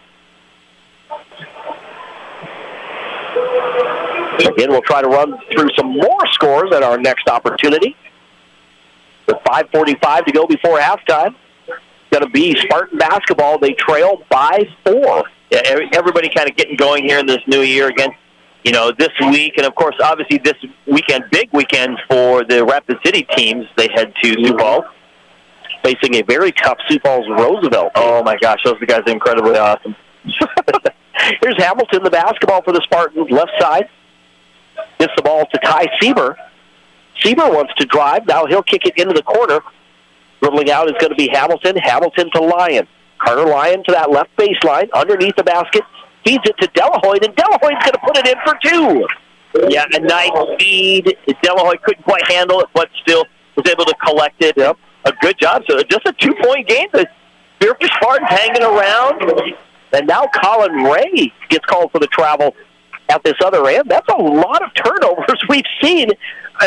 Again, we'll try to run through some more scores at our next opportunity. With 5:45 to go before halftime. Going to be Spartan basketball. They trail by 4. Yeah, everybody kind of getting going here in this new year again. You know, this week, and of course, obviously this weekend, big weekend for the Rapid City teams. They head to Sioux Falls, facing a very tough Sioux Falls Roosevelt team. Oh my gosh, those guys are incredibly awesome. Here's Hamilton, the basketball for the Spartans, left side. Gets the ball to Ty Sieber. Sieber wants to drive. Now he'll kick it into the corner. Dribbling out is going to be Hamilton. Hamilton to Lyon. Carter Lyon to that left baseline. Underneath the basket. Feeds it to Delahoyte, and Delahoyte's going to put it in for 2. Yeah, a nice feed. Delahoyte couldn't quite handle it, but still was able to collect it. Yep. A good job. So just a 2-point game. The Spearfish Spartans hanging around. And now Colin Ray gets called for the travel at this other end. That's a lot of turnovers we've seen,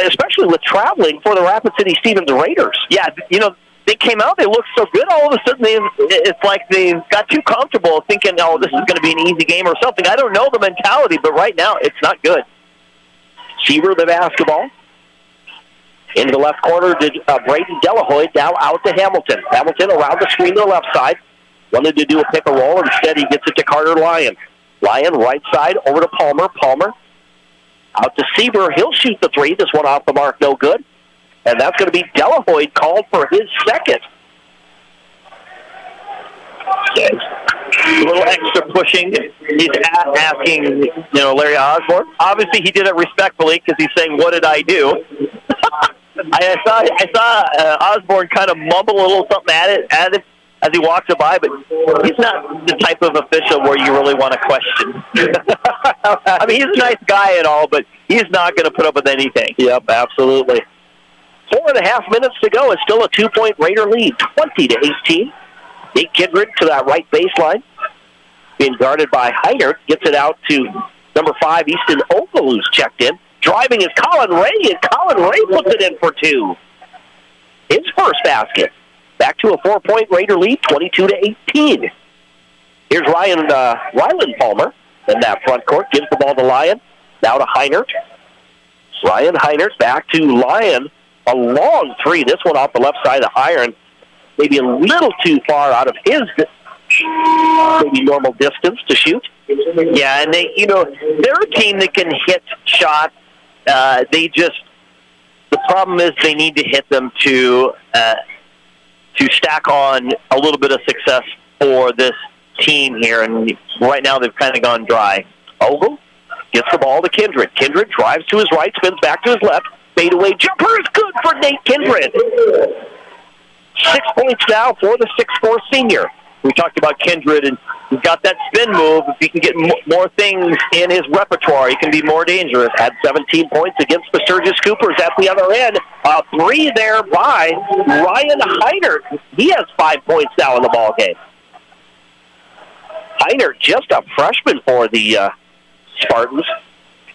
especially with traveling for the Rapid City Stevens Raiders. Yeah, you know, they came out, they looked so good, all of a sudden it's like they got too comfortable thinking, oh, this is going to be an easy game or something. I don't know the mentality, but right now it's not good. Seaver the basketball. Into the left corner to Braden Delahoyte, now out to Hamilton. Hamilton around the screen to the left side. Wanted to do a pick and roll. Instead, he gets it to Carter Lyon. Lyon, right side, over to Palmer. Palmer out to Seaver. He'll shoot the 3. This one off the mark, no good. And that's going to be Delahoyte called for his second. A little extra pushing. He's asking, Larry Osborne. Obviously, he did it respectfully because he's saying, "What did I do?" I saw Osborne kind of mumble a little something at it as he walks it by, but he's not the type of official where you really want to question. I mean, he's a nice guy and all, but he's not going to put up with anything. Yep, absolutely. 4.5 minutes to go. It's still a 2-point Raider lead, 20-18. Nate Kindred to that right baseline. Being guarded by Heinert. Gets it out to number 5, Easton Ogle, who's checked in. Driving is Colin Ray, and Colin Ray puts it in for 2. His first basket. Back to a 4-point Raider lead, 22-18. Here's Rylan Palmer in that front court. Gives the ball to Lyon. Now to Heinert. Ryan Heinert back to Lyon. A long 3. This one off the left side of Iron. Maybe a little too far out of his maybe normal distance to shoot. Yeah, and they're a team that can hit shots. The problem is they need to hit them to stack on a little bit of success for this team here. And right now they've kind of gone dry. Ogle gets the ball to Kindred. Kindred drives to his right, spins back to his left. Fadeaway jumper is good for Nate Kindred. 6 points now for the 6'4" senior. We talked about Kindred, and he's got that spin move. If he can get more things in his repertoire, he can be more dangerous. Had 17 points against the Sturgis Coopers at the other end. 3 there by Ryan Heinert. He has 5 points now in the ball game. Heinert, just a freshman for the Spartans.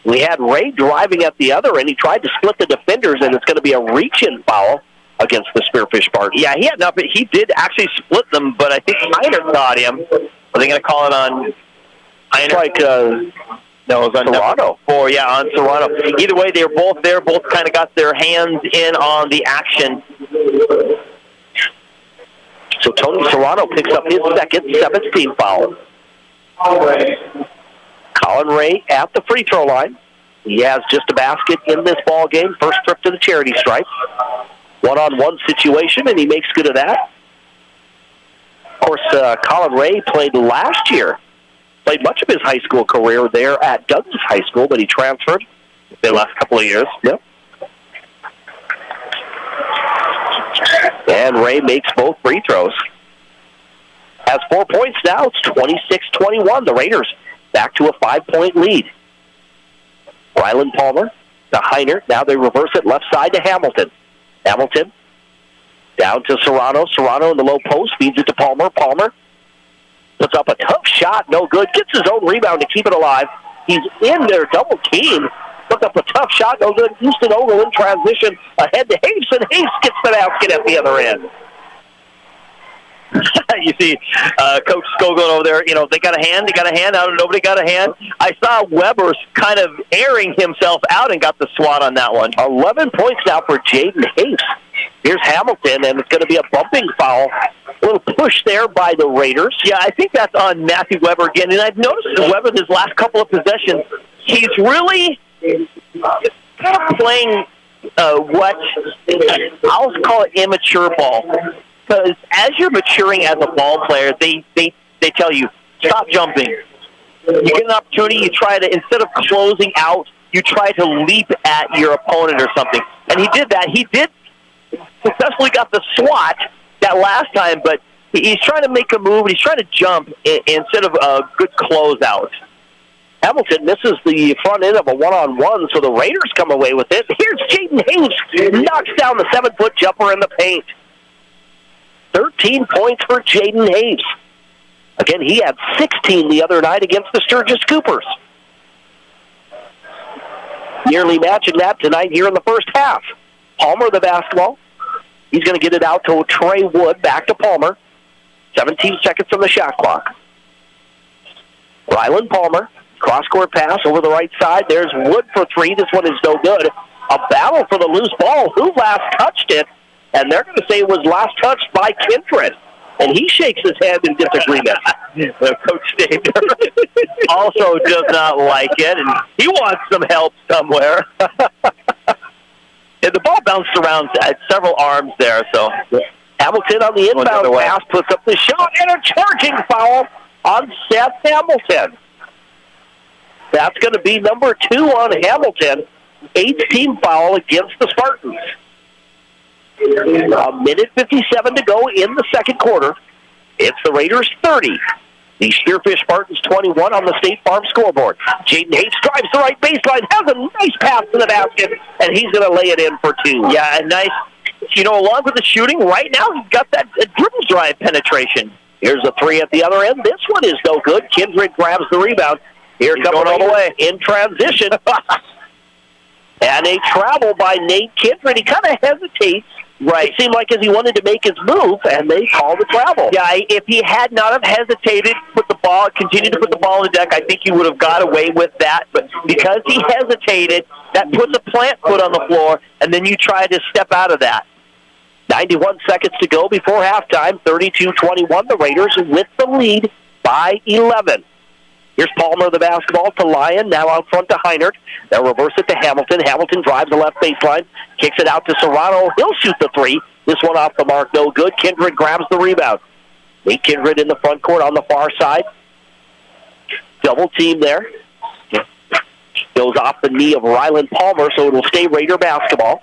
We had Ray driving at the other end. He tried to split the defenders, and it's going to be a reach-in foul against the Spearfish Spartans. Yeah, he did actually split them, but I think Heinert got him. Are they going to call it on Heinert? Like, no, it was on Serrano. 4, yeah, on Serrano. Either way, they were both there, both kind of got their hands in on the action. So Tony Serrano picks up his second 17th foul. Colin Ray at the free throw line. He has just a basket in this ball game. First trip to the charity stripe. One-on-one situation, and he makes good of that. Of course, Colin Ray played last year. Played much of his high school career there at Douglas High School, but he transferred the last couple of years. Yep. And Ray makes both free throws. Has 4 points now. It's 26-21. The Raiders back to a 5-point lead. Rylan Palmer to Heinert. Now they reverse it left side to Hamilton. Hamilton down to Serrano. Serrano in the low post. Feeds it to Palmer. Palmer puts up a tough shot. No good. Gets his own rebound to keep it alive. He's in there. Double team. Puts up a tough shot. No good. Houston Ogle in transition. Ahead to Hayes. And Hayes gets the basket at the other end. You see Coach Skoglund over there, they got a hand, out, nobody got a hand. I saw Weber kind of airing himself out and got the swat on that one. 11 points now for Jaden Hayes. Here's Hamilton, and it's going to be a bumping foul. A little push there by the Raiders. Yeah, I think that's on Matthew Weber again. And I've noticed that Weber, his last couple of possessions, he's really kind of playing what I'll call it immature ball. Because as you're maturing as a ball player, they tell you, stop jumping. You get an opportunity, you try to, instead of closing out, you try to leap at your opponent or something. And he did that. He did successfully got the swat that last time, but he's trying to make a move, and he's trying to jump instead of a good closeout. Hamilton misses the front end of a one-on-one, so the Raiders come away with it. Here's Jaden Hayes, knocks down the 7-foot jumper in the paint. 13 points for Jaden Hayes. Again, he had 16 the other night against the Sturgis Coopers. Nearly matching that tonight here in the first half. Palmer the basketball. He's going to get it out to Trey Wood, back to Palmer. 17 seconds on the shot clock. Ryland Palmer, cross-court pass over the right side. There's Wood for three. This one is no good. A battle for the loose ball. Who last touched it? And they're going to say it was last touched by Kindred. And he shakes his head in disagreement. Coach Dave also does not like it, and he wants some help somewhere. And the ball bounced around at several arms there, so Hamilton on the inbound pass puts up the shot, and a charging foul on Seth Hamilton. That's going to be number 2 on Hamilton. 8th team foul against the Spartans. A minute 57 to go in the second quarter. It's the Raiders 30. The Spearfish Spartans 21 on the State Farm scoreboard. Jaden Hayes drives the right baseline, has a nice pass to the basket, and he's going to lay it in for 2. Yeah, a nice, along with the shooting, right now he's got that dribble drive penetration. Here's a 3 at the other end. This one is no good. Kindred grabs the rebound. Here He's coming going all the way in transition. And a travel by Nate Kindred. He kind of hesitates. Right. It seemed like as he wanted to make his move, and they called the travel. Yeah, if he had not have hesitated, continued to put the ball on the deck, I think he would have got away with that. But because he hesitated, that puts a plant foot on the floor, and then you try to step out of that. 91 seconds to go before halftime. 32-21. The Raiders with the lead by 11. Here's Palmer the basketball to Lyon, now out front to Heinert. They'll reverse it to Hamilton. Hamilton drives the left baseline, kicks it out to Serrano. He'll shoot the 3. This one off the mark, no good. Kindred grabs the rebound. Nate Kindred in the front court on the far side. Double team there. Goes off the knee of Ryland Palmer, so it'll stay Raider basketball.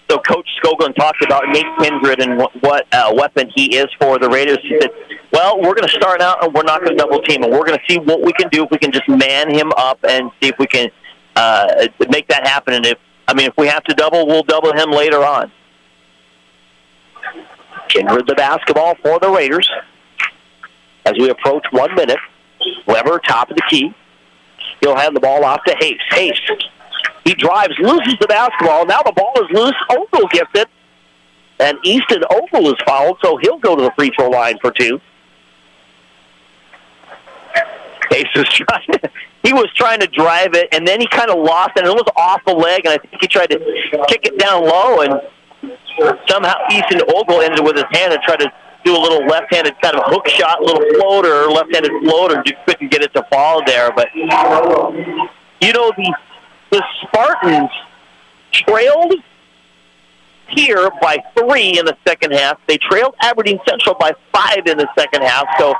So Coach Skoglund talked about Nate Kindred and what weapon he is for the Raiders. He said, well, we're going to start out and we're not going to double team him. We're going to see what we can do if we can just man him up and see if we can make that happen. And if we have to double, we'll double him later on. Kindred the basketball for the Raiders. As we approach 1 minute, Weber top of the key. He'll hand the ball off to Hayes. Hayes. He drives, loses the basketball. Now the ball is loose. Ogle gets it. And Easton Ogle is fouled, so he'll go to the free throw line for 2. He was trying to drive it, and then he kind of lost it, and it was off the leg, and I think he tried to kick it down low, and somehow Easton Ogle ended with his hand and tried to do a little left-handed kind of hook shot, little floater, left-handed floater, just couldn't get it to fall there. But, the Spartans trailed here by 3 in the second half. They trailed Aberdeen Central by 5 in the second half. So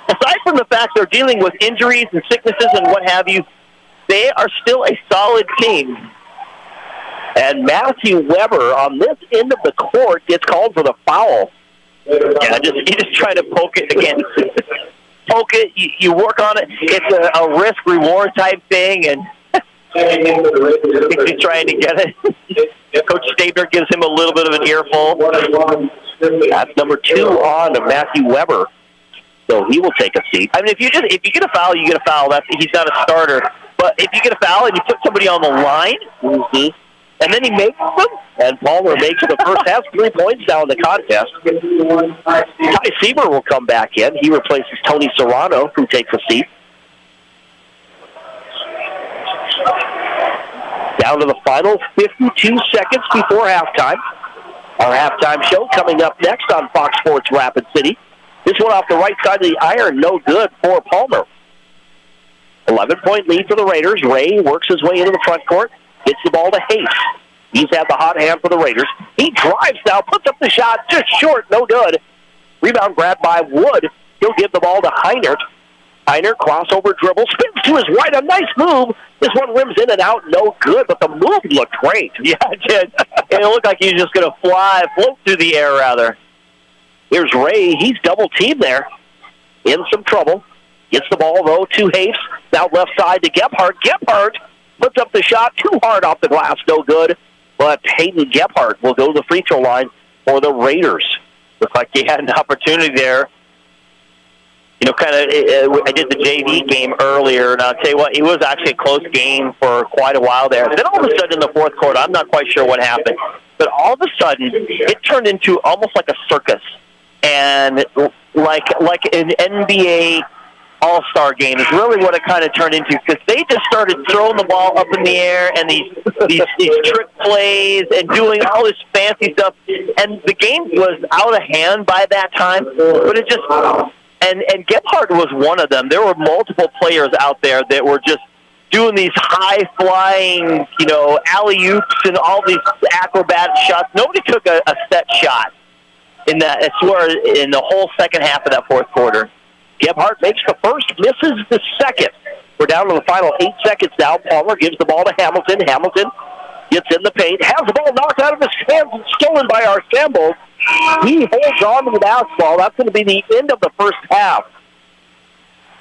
aside from the fact they're dealing with injuries and sicknesses and what have you, they are still a solid team. And Matthew Weber on this end of the court gets called for the foul. Yeah, you just try to poke it again. Poke it, you work on it. It's a risk-reward type thing, and he's trying to get it. Coach Stabner gives him a little bit of an earful. That's number 2 on to Matthew Weber. So he will take a seat. I mean, if you get a foul, you get a foul. He's not a starter. But if you get a foul and you put somebody on the line, and then he makes them, and Palmer makes the first half 3 points now in the contest. Ty Sieber will come back in. He replaces Tony Serrano, who takes a seat. Down to the final 52 seconds before halftime. Our halftime show coming up next on Fox Sports Rapid City. This one off the right side of the iron, no good for Palmer. 11-point lead for the Raiders. Ray works his way into the front court, gets the ball to Hayes. He's had the hot hand for the Raiders. He drives now, puts up the shot, just short, no good. Rebound grabbed by Wood. He'll give the ball to Heinert. Heinert, crossover dribble, spins to his right, a nice move. This one rims in and out, no good, but the move looked great. Yeah, it did. It looked like he was just going to float through the air, rather. Here's Ray. He's double-teamed there. In some trouble. Gets the ball, though, to Hayes. Now left side to Gebhardt. Gebhardt puts up the shot too hard off the glass, no good. But Hayden Gebhardt will go to the free throw line for the Raiders. Looks like he had an opportunity there. You know, I did the JV game earlier, and I'll tell you what, it was actually a close game for quite a while there. Then all of a sudden in the fourth quarter, I'm not quite sure what happened, but all of a sudden it turned into almost like a circus. And like an NBA All-Star game is really what it kind of turned into, because they just started throwing the ball up in the air and these trick plays and doing all this fancy stuff. And the game was out of hand by that time, but it just... And Gebhardt was one of them. There were multiple players out there that were just doing these high-flying, alley-oops and all these acrobatic shots. Nobody took a set shot in the whole second half of that fourth quarter. Gebhardt makes the first, misses the second. We're down to the final 8 seconds now. Palmer gives the ball to Hamilton. Hamilton gets in the paint, has the ball knocked out of his hands and stolen by Archambault. He holds on to the basketball. That's going to be the end of the first half.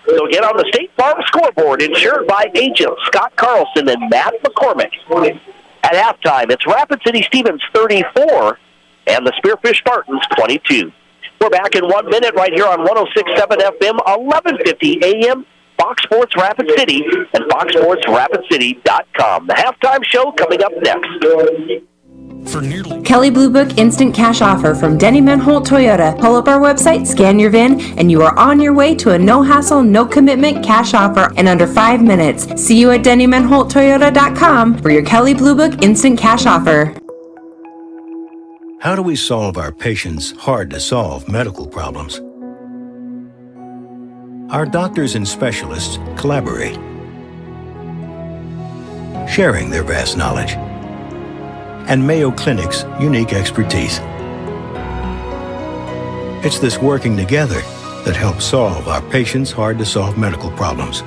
So get on the State Farm scoreboard, insured by agents Scott Carlson and Matt McCormick. At halftime, it's Rapid City Stevens 34 and the Spearfish Spartans 22. We're back in 1 minute right here on 106.7 FM, 1150 AM, Fox Sports Rapid City, and foxsportsrapidcity.com. The halftime show coming up next. For nearly Kelly Blue Book Instant Cash Offer from Denny Menholt Toyota. Pull up our website, scan your VIN, and you are on your way to a no-hassle, no-commitment cash offer in under 5 minutes. See you at DennyMenholtToyota.com for your Kelly Blue Book Instant Cash Offer. How do we solve our patients' hard-to-solve medical problems? Our doctors and specialists collaborate, sharing their vast knowledge and Mayo Clinic's unique expertise. It's this working together that helps solve our patients' hard-to-solve medical problems.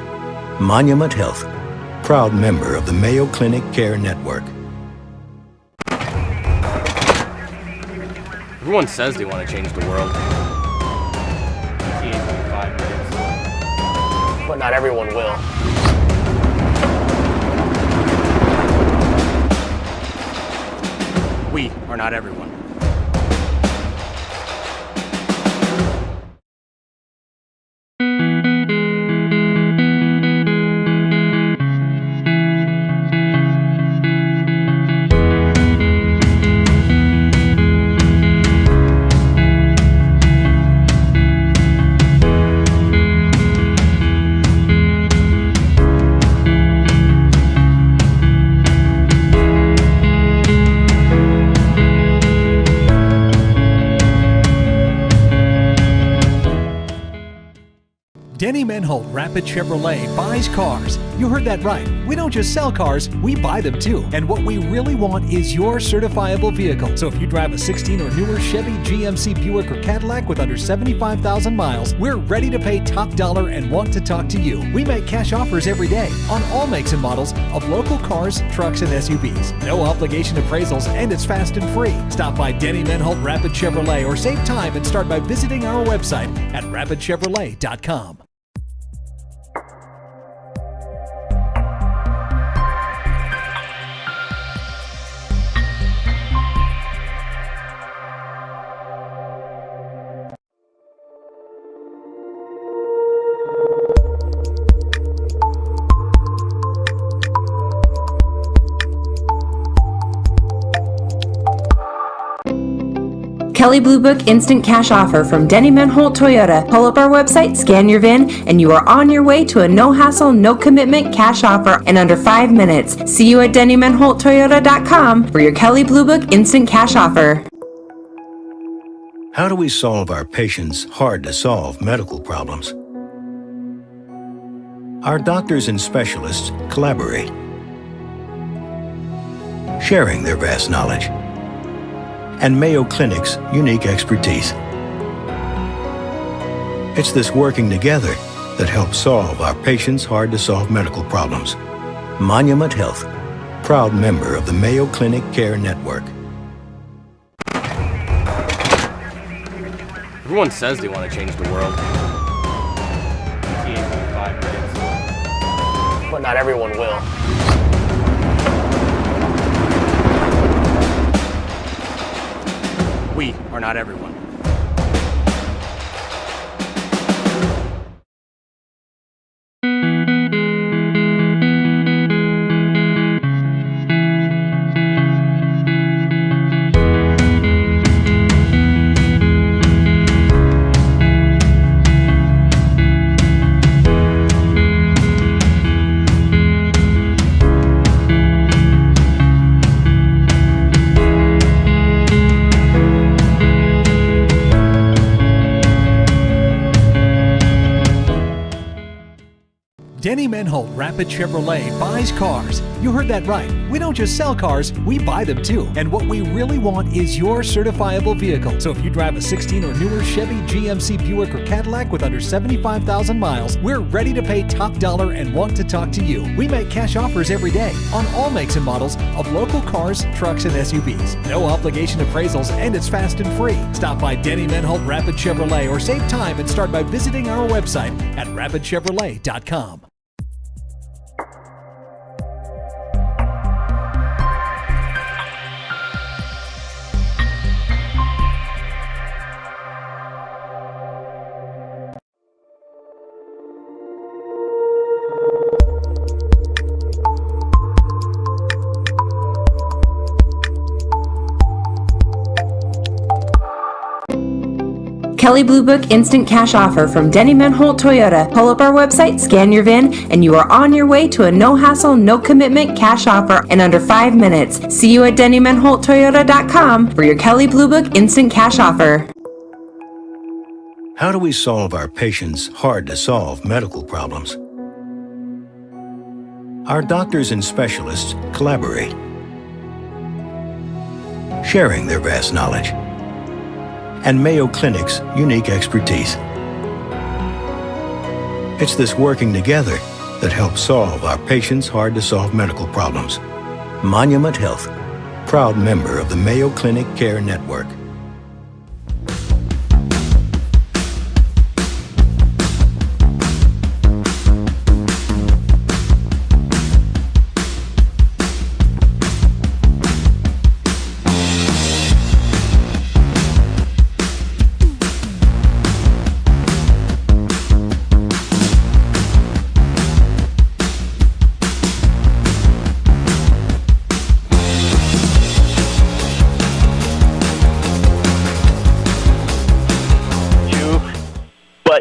Monument Health, proud member of the Mayo Clinic Care Network. Everyone says they want to change the world. But not everyone will. We are not everyone. Denny Menholt Rapid Chevrolet buys cars. You heard that right. We don't just sell cars, we buy them too. And what we really want is your certifiable vehicle. So if you drive a 16 or newer Chevy, GMC, Buick, or Cadillac with under 75,000 miles, we're ready to pay top dollar and want to talk to you. We make cash offers every day on all makes and models of local cars, trucks, and SUVs. No obligation appraisals, and it's fast and free. Stop by Denny Menholt Rapid Chevrolet or save time and start by visiting our website at rapidchevrolet.com. Kelly Blue Book Instant Cash Offer from Denny Menholt Toyota. Pull up our website, scan your VIN, and you are on your way to a no-hassle, no-commitment cash offer in under 5 minutes. See you at DennyMenholtToyota.com for your Kelly Blue Book Instant Cash Offer. How do we solve our patients' hard-to-solve medical problems? Our doctors and specialists collaborate, sharing their vast knowledge and Mayo Clinic's unique expertise. It's this working together that helps solve our patients' hard-to-solve medical problems. Monument Health, proud member of the Mayo Clinic Care Network. Everyone says they want to change the world. But not everyone will. We are not everyone. Denny Menholt Rapid Chevrolet buys cars. You heard that right. We don't just sell cars, we buy them too. And what we really want is your certifiable vehicle. So if you drive a 16 or newer Chevy, GMC, Buick, or Cadillac with under 75,000 miles, we're ready to pay top dollar and want to talk to you. We make cash offers every day on all makes and models of local cars, trucks, and SUVs. No obligation appraisals, and it's fast and free. Stop by Denny Menholt Rapid Chevrolet or save time and start by visiting our website at rapidchevrolet.com. Kelly Blue Book Instant Cash Offer from Denny Menholt Toyota. Pull up our website, scan your VIN, and you are on your way to a no-hassle, no-commitment cash offer in under 5 minutes. See you at DennyMenholtToyota.com for your Kelly Blue Book Instant Cash Offer. How do we solve our patients' hard-to-solve medical problems? Our doctors and specialists collaborate, sharing their vast knowledge and Mayo Clinic's unique expertise. It's this working together that helps solve our patients' hard-to-solve medical problems. Monument Health, proud member of the Mayo Clinic Care Network.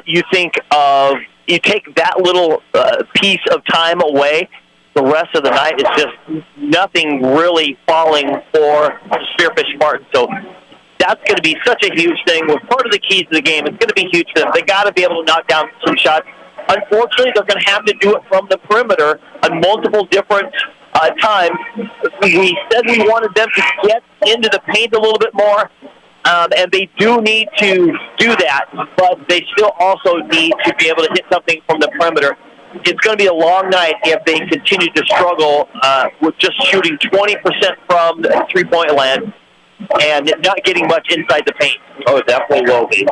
You think of, you take that little piece of time away, the rest of the night is just nothing really falling for the Spearfish Spartans. So that's going to be such a huge thing. With part of the keys to the game, it's going to be huge for them. They got to be able to knock down some shots. Unfortunately, they're going to have to do it from the perimeter on multiple different times. We said we wanted them to get into the paint a little bit more. And they do need to do that, but they still also need to be able to hit something from the perimeter. It's going to be a long night if they continue to struggle with just shooting 20% from the three-point land and not getting much inside the paint. Oh, it definitely will be.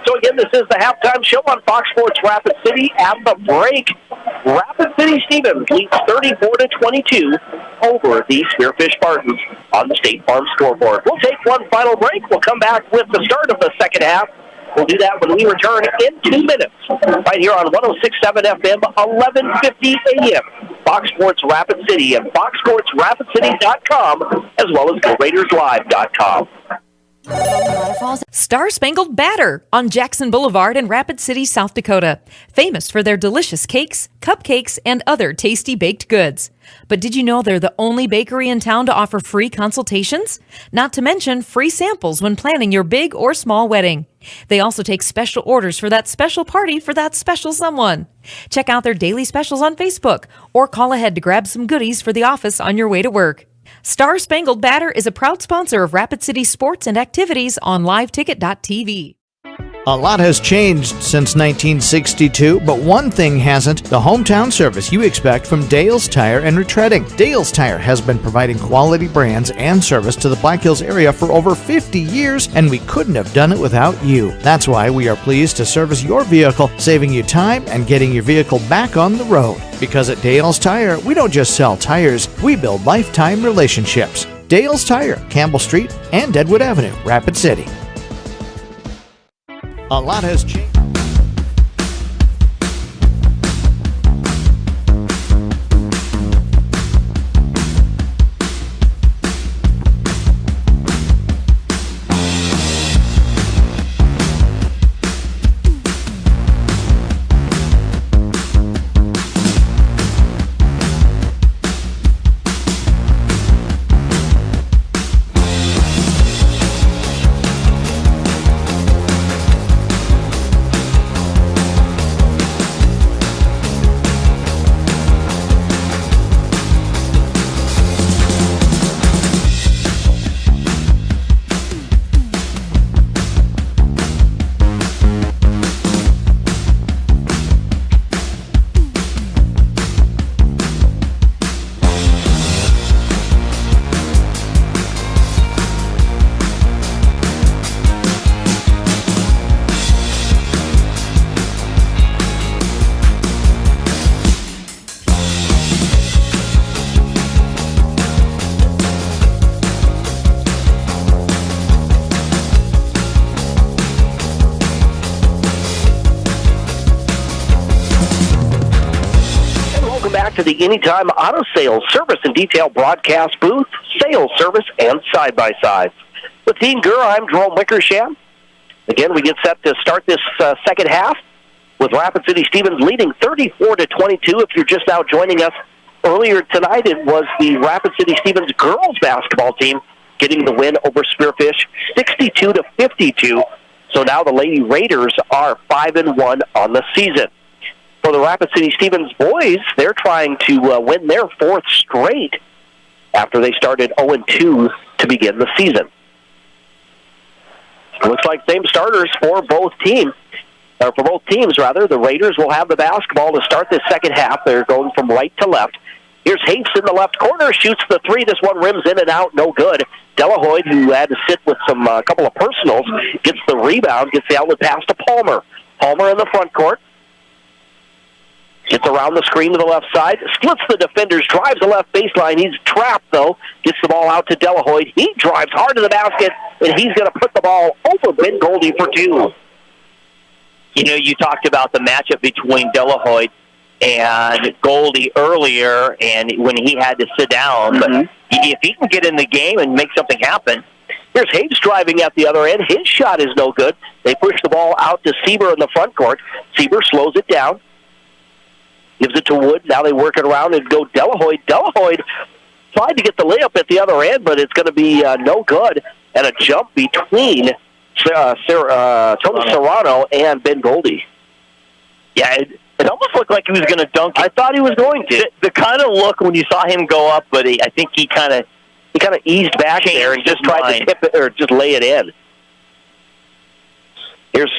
So again, this is the halftime show on Fox Sports Rapid City. At the break, Rapid City Stevens leads 34-22 over the Spearfish Spartans on the State Farm scoreboard. We'll take one final break. We'll come back with the start of the second half. We'll do that when we return in 2 minutes, right here on 106.7 FM, 1150 AM. Fox Sports Rapid City and FoxSportsRapidCity.com, as well as GoRaidersLive.com. Star Spangled Batter on Jackson Boulevard in Rapid City, South Dakota. Famous for their delicious cakes, cupcakes, and other tasty baked goods. But did you know they're the only bakery in town to offer free consultations? Not to mention free samples when planning your big or small wedding. They also take special orders for that special party for that special someone. Check out their daily specials on Facebook or call ahead to grab some goodies for the office on your way to work. Star Spangled Batter is a proud sponsor of Rapid City sports and activities on liveticket.tv. A lot has changed since 1962, but one thing hasn't: the hometown service you expect from Dale's Tire and Retreading. Dale's Tire has been providing quality brands and service to the Black Hills area for over 50 years, and we couldn't have done it without you. That's why we are pleased to service your vehicle, saving you time and getting your vehicle back on the road. Because at Dale's Tire, we don't just sell tires, we build lifetime relationships. Dale's Tire, Campbell Street and Deadwood Avenue, Rapid City. A lot has changed. To the Anytime Auto Sales Service and Detail broadcast booth, sales, service, and side-by-sides. With Dean Gurr, I'm Jerome Wickersham. Again, we get set to start this second half with Rapid City Stevens leading 34-22. If you're just now joining us, earlier tonight it was the Rapid City Stevens girls basketball team getting the win over Spearfish 62-52. So now the Lady Raiders are 5-1 on the season. For the Rapid City Stevens boys, they're trying to win their fourth straight after they started 0-2 to begin the season. It looks like same starters for both teams. The Raiders will have the basketball to start this second half. They're going from right to left. Here's Hapes in the left corner, shoots the three. This one rims in and out, no good. Delahoyd, who had to sit with some couple of personals, gets the rebound, gets the outlet pass to Palmer. Palmer in the front court. Gets around the screen to the left side, splits the defenders, drives the left baseline. He's trapped, though. Gets the ball out to Delahoyd. He drives hard to the basket, and he's going to put the ball over Ben Goldie for two. You know, you talked about the matchup between Delahoyd and Goldie earlier, and when he had to sit down. But if he can get in the game and make something happen. Here's Hayes driving at the other end. His shot is no good. They push the ball out to Sieber in the front court. Sieber slows it down. Gives it to Wood. Now they work it around and go Delahoyd. Delahoyd tried to get the layup at the other end, but it's going to be no good. And a jump between Tony Serrano and Ben Goldie. Yeah, it almost looked like he was going to dunk it. I thought he was going to. The kind of look when you saw him go up, but I think he kind of eased back there and just tried to tip it or just lay it in. Here's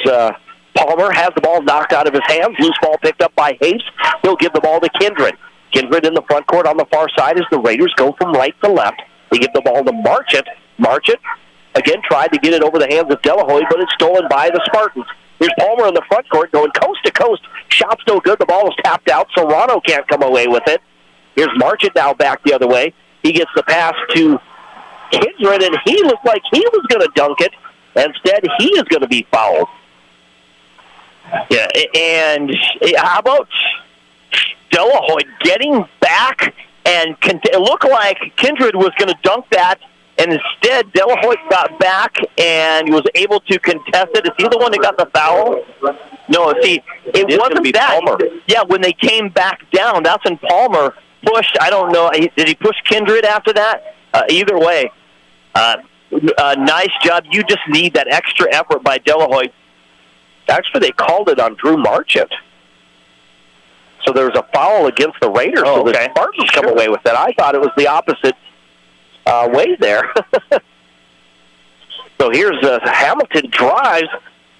Palmer has the ball knocked out of his hands. Loose ball picked up by Hayes. He'll give the ball to Kindred. Kindred in the front court on the far side as the Raiders go from right to left. They give the ball to Marchant. Marchant, again, tried to get it over the hands of Delahoyd, but it's stolen by the Spartans. Here's Palmer in the front court going coast to coast. Shot's no good. The ball is tapped out. Serrano can't come away with it. Here's Marchant now back the other way. He gets the pass to Kindred, and he looked like he was going to dunk it. Instead, he is going to be fouled. Yeah, and how about Delahoyd getting back, and it looked like Kindred was going to dunk that and instead De La Hoyt got back and was able to contest it. Is he the one that got the foul? No, see, it wasn't that. Palmer. Yeah, when they came back down, that's when Palmer pushed. I don't know. Did he push Kindred after that? Either way, nice job. You just need that extra effort by De La Hoyt. Actually, they called it on Drew Marchant. So there was a foul against the Raiders, so the Spartans come away with it. I thought it was the opposite way there. So here's Hamilton drives.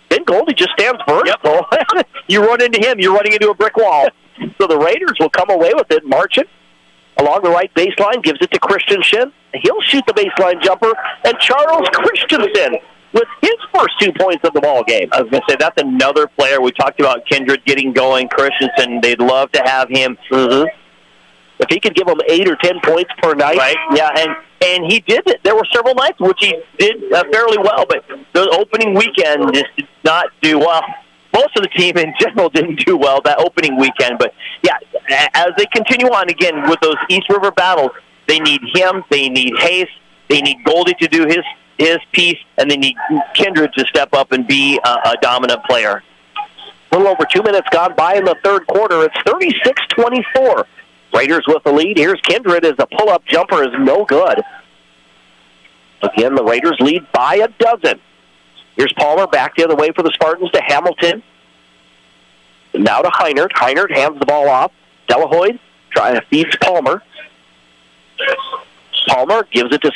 Then Goldie just stands vertical. Yep. You run into him, you're running into a brick wall. So the Raiders will come away with it. Marchant along the right baseline gives it to Christensen. He'll shoot the baseline jumper. And Charles Christensen with his first 2 points of the ball game. I was going to say, that's another player. We talked about Kindred getting going. Christensen, they'd love to have him. Mm-hmm. If he could give them 8 or 10 points per night. Right, yeah, and he did it. There were several nights which he did fairly well, but the opening weekend just did not do well. Most of the team in general didn't do well that opening weekend. But, yeah, as they continue on, again, with those East River battles, they need him, they need Hayes, they need Goldie to do his piece, and they need Kindred to step up and be a dominant player. A little over 2 minutes gone by in the third quarter. It's 36-24. Raiders with the lead. Here's Kindred as the pull-up jumper is no good. Again, the Raiders lead by a dozen. Here's Palmer back the other way for the Spartans to Hamilton. Now to Heinert. Heinert hands the ball off. De La Hoyt feeds Palmer. Palmer gives it to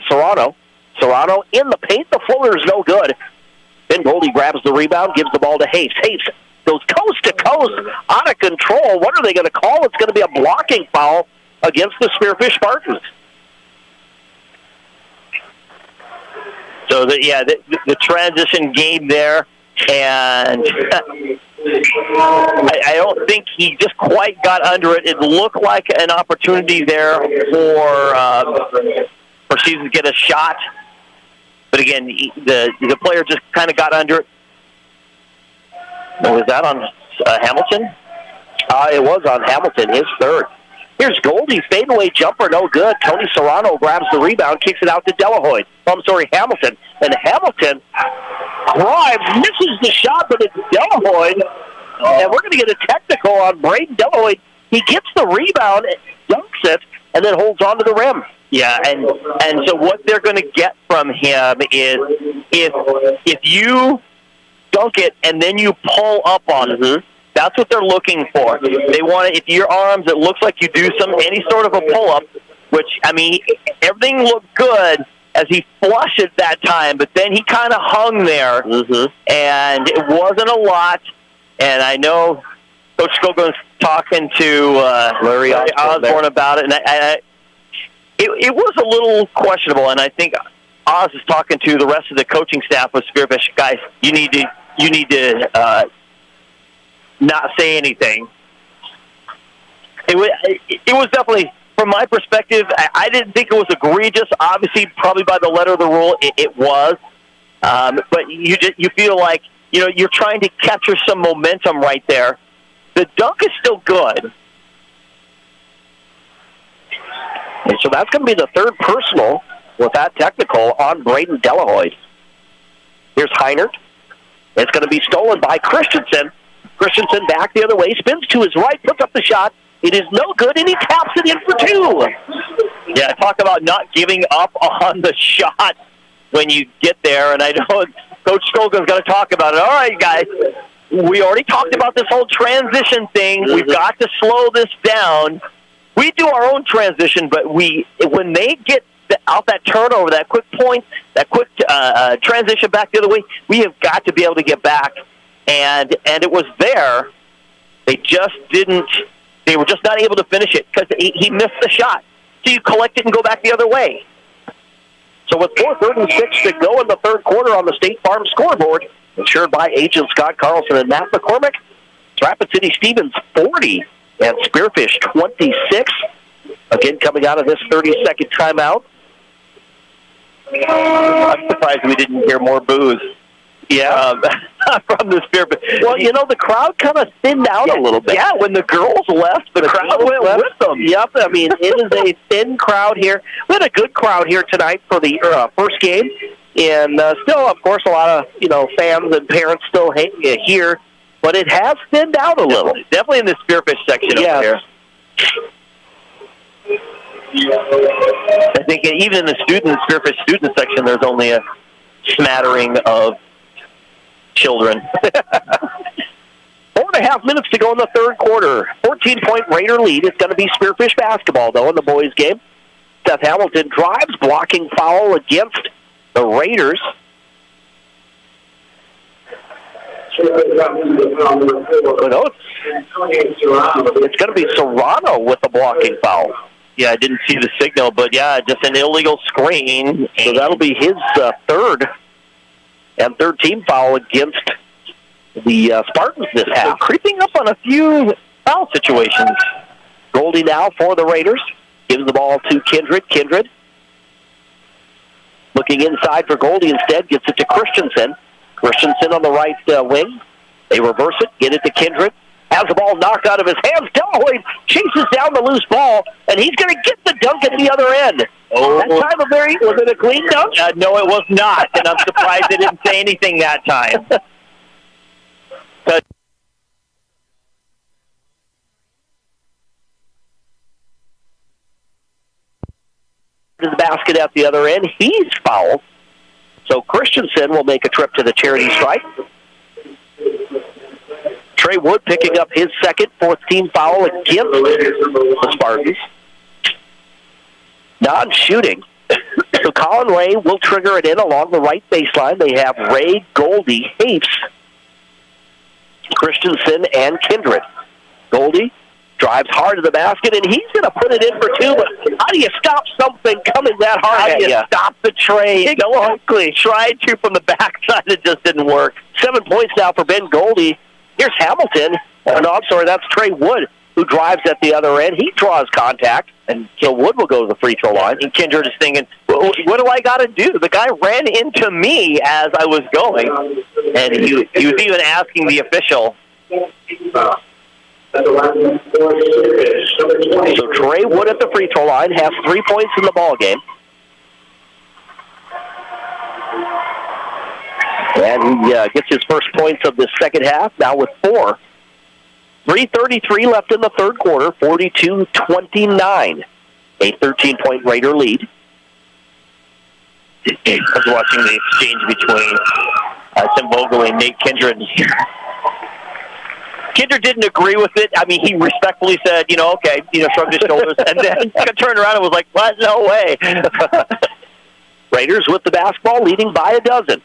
Serrano. Serrano in the paint. The floater is no good. Then Goldie grabs the rebound, gives the ball to Hayes. Hayes goes coast to coast, out of control. What are they going to call? It's going to be a blocking foul against the Spearfish Spartans. So, the transition game there, and I don't think he just quite got under it. It looked like an opportunity there for Stevens to get a shot. But again, the player just kind of got under it. Was that on Hamilton? It was on Hamilton, his third. Here's Goldie, fadeaway jumper, no good. Tony Serrano grabs the rebound, kicks it out to De La Hoyt. Hamilton. And Hamilton drives, misses the shot, but it's De La Hoyt. And we're going to get a technical on Braden De La Hoyt. He gets the rebound, dunks it, and then holds on to the rim. Yeah, and so what they're going to get from him is if you dunk it and then you pull up on it, that's what they're looking for. They want if your arms, it looks like you do any sort of a pull-up, which, I mean, everything looked good as he flushed it that time, but then he kind of hung there, and it wasn't a lot. And I know Coach Skogan's talking to Larry Osborne about it, and it was a little questionable, and I think Oz is talking to the rest of the coaching staff with Spearfish. Guys, you need to not say anything. It was definitely, from my perspective, I didn't think it was egregious. Obviously, probably by the letter of the rule, it was. But you feel like you're trying to capture some momentum right there. The dunk is still good. And so that's going to be the third personal with that technical on Braden De La Hoyt. Here's Heinert. It's going to be stolen by Christensen. Christensen back the other way, spins to his right, puts up the shot. It is no good, and he taps it in for two. Yeah, talk about not giving up on the shot when you get there. And I know Coach Skogan's going to talk about it. All right, guys, we already talked about this whole transition thing. We've got to slow this down. We do our own transition, but when they get out that turnover, that quick point, that quick transition back the other way, we have got to be able to get back. And it was there. They just didn't. They were just not able to finish it because he missed the shot. So you collect it and go back the other way. So with 4:36 to go in the third quarter on the State Farm scoreboard, insured by Agent Scott Carlson and Matt McCormick, it's Rapid City Stevens 40 and Spearfish 26. Again, coming out of this 30-second timeout. I'm surprised we didn't hear more boos. from the Spearfish. Well, the crowd kind of thinned out a little bit. Yeah, when the girls left, the crowd went with them. Yep, I mean, it is a thin crowd here. We had a good crowd here tonight for the first game. And still, of course, a lot of, fans and parents still here. But it has thinned out a little. Definitely in the Spearfish section over here. I think even in the Spearfish student section, there's only a smattering of children. 4.5 minutes to go in the third quarter. 14-point Raider lead. It's going to be Spearfish basketball, though, in the boys' game. Seth Hamilton drives, blocking foul against the Raiders. It's going to be Serrano with the blocking foul. Yeah, I didn't see the signal, but just an illegal screen. So that'll be his third team foul against the Spartans this half. Creeping up on a few foul situations. Goldie now for the Raiders. Gives the ball to Kindred. Kindred looking inside for Goldie instead. Gets it to Christensen. Christensen on the right wing. They reverse it. Get it to Kindred. Has the ball knocked out of his hands. Delahoy chases down the loose ball, and he's going to get the dunk at the other end. That time was it a clean dunk? No, it was not, and I'm surprised they didn't say anything that time. The basket at the other end. He's fouled. So Christensen will make a trip to the charity stripe. Trey Wood picking up his second, fourth team foul against the Spartans. Non-shooting. So Colin Ray will trigger it in along the right baseline. They have Ray, Goldie, Hapes, Christensen, and Kindred. Goldie drives hard to the basket, and he's going to put it in for two, but how do you stop something coming that hard at you? How do you stop the trade? Exactly. Tried to from the backside. It just didn't work. 7 points now for Ben Goldie. Here's Hamilton. Oh, no, I'm sorry, that's Trey Wood, who drives at the other end. He draws contact, and so Wood will go to the free throw line. And Kindred is thinking, what do I got to do? The guy ran into me as I was going, and he was even asking the official. So Trey Wood at the free throw line has 3 points in the ball game. And he gets his first points of the second half, now with 4. 3:33 left in the third quarter, 42-29. A 13-point Raider lead. I was watching the exchange between Tim Vogel and Nate Kindred. Kindred didn't agree with it. I mean, he respectfully said, okay, shrugged his shoulders, and then turned around and was like, what? No way. Raiders with the basketball, leading by a dozen.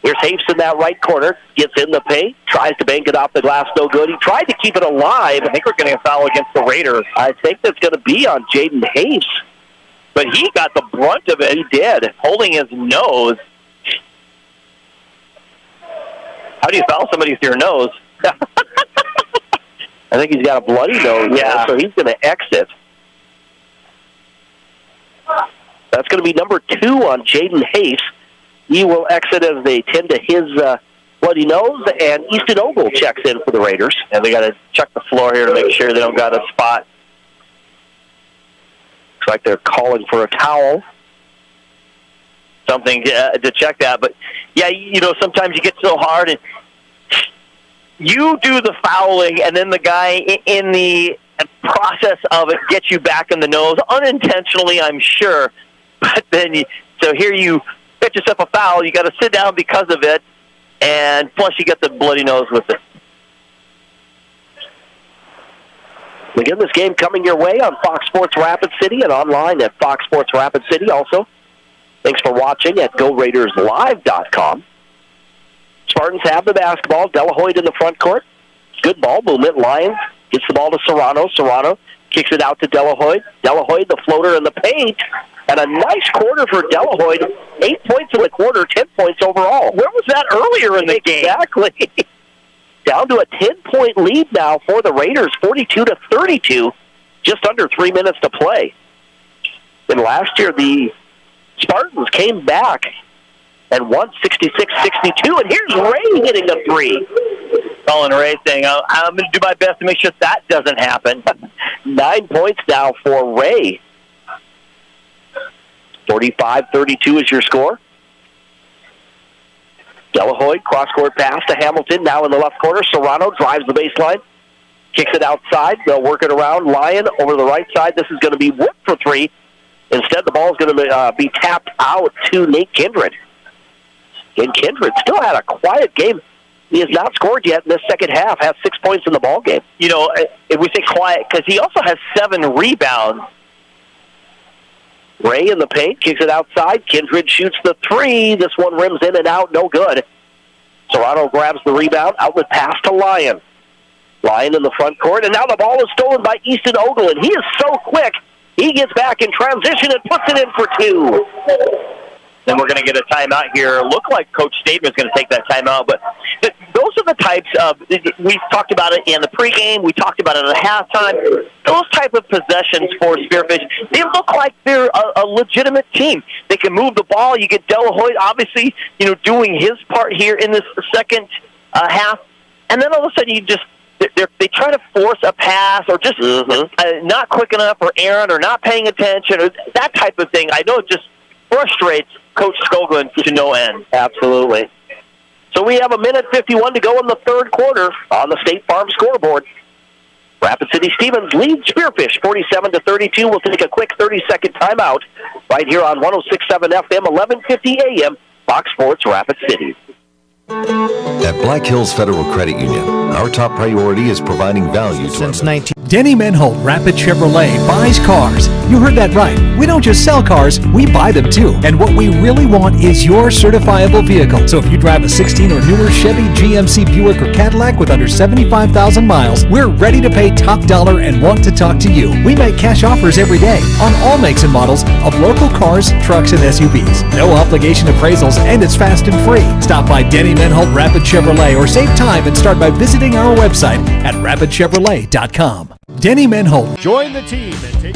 Here's Hapes in that right corner. Gets in the paint. Tries to bank it off the glass. No good. He tried to keep it alive. I think we're getting a foul against the Raiders. I think that's going to be on Jaden Hapes. But he got the brunt of it. He did. Holding his nose. How do you foul somebody with your nose? I think he's got a bloody nose. Yeah. So he's going to exit. That's going to be number 2 on Jaden Hapes. He will exit as they tend to his bloody nose, and Easton Ogle checks in for the Raiders. And they got to check the floor here to make sure they don't got a spot. Looks like they're calling for a towel. Something to check that. But, yeah, sometimes you get so hard, and you do the fouling, and then the guy in the process of it gets you back in the nose, unintentionally, I'm sure. But then, so here you get yourself a foul, you got to sit down because of it, and plus you get the bloody nose with it. Again, this game coming your way on Fox Sports Rapid City and online at Fox Sports Rapid City also. Thanks for watching at GoRaidersLive.com. Spartans have the basketball. Delahoy in the front court. Good ball movement. Lions gets the ball to Serrano. Serrano kicks it out to Delahoy. Delahoy, the floater in the paint. And a nice quarter for Delahoy. 8 points in the quarter, 10 points overall. Where was that earlier in the game? Exactly. Down to a 10-point lead now for the Raiders, 42-32, just under 3 minutes to play. And last year, the Spartans came back and 166-62. And here's Ray hitting a three. Colin Ray saying, I'm going to do my best to make sure that doesn't happen. 9 points now for Ray. 45-32 is your score. Delahoy, cross-court pass to Hamilton, now in the left corner. Serrano drives the baseline, kicks it outside. They'll work it around. Lyon over the right side. This is going to be whipped for three. Instead, the ball is going to be tapped out to Nate Kindred. And Kindred still had a quiet game. He has not scored yet in this second half, has 6 points in the ball game. You know, if we say quiet, because he also has 7 rebounds. Ray in the paint, kicks it outside. Kindred shoots the three. This one rims in and out, no good. Serrano grabs the rebound, outlet pass to Lyon. Lyon in the front court, and now the ball is stolen by Easton Ogle, and he is so quick. He gets back in transition and puts it in for two. Then we're going to get a timeout here. Look like Coach Statement is going to take that timeout, but those are the types of, we've talked about it in the pregame, we talked about it at halftime, those type of possessions for Spearfish, they look like they're a legitimate team. They can move the ball. You get Delahoy, obviously, doing his part here in this second half, and then all of a sudden they try to force a pass or just not quick enough or errant or not paying attention or that type of thing. I know it just frustrates Coach Skoglund to no end. Absolutely. So we have 1:51 to go in the third quarter on the State Farm scoreboard. Rapid City Stevens leads Spearfish 47-32. We'll take a quick 30-second timeout right here on 106.7 FM, 1150 AM, Fox Sports Rapid City. At Black Hills Federal Credit Union, our top priority is providing value since 19. Denny Menholt Rapid Chevrolet buys cars. You heard that right. We don't just sell cars, we buy them too. And what we really want is your certifiable vehicle. So if you drive a 16 or newer Chevy, GMC, Buick, or Cadillac with under 75,000 miles, we're ready to pay top dollar and want to talk to you. We make cash offers every day on all makes and models of local cars, trucks, and SUVs. No obligation appraisals, and it's fast and free. Stop by Denny Menholt Rapid Chevrolet or save time and start by visiting our website at rapidchevrolet.com. Denny Menholt. Join the team and take...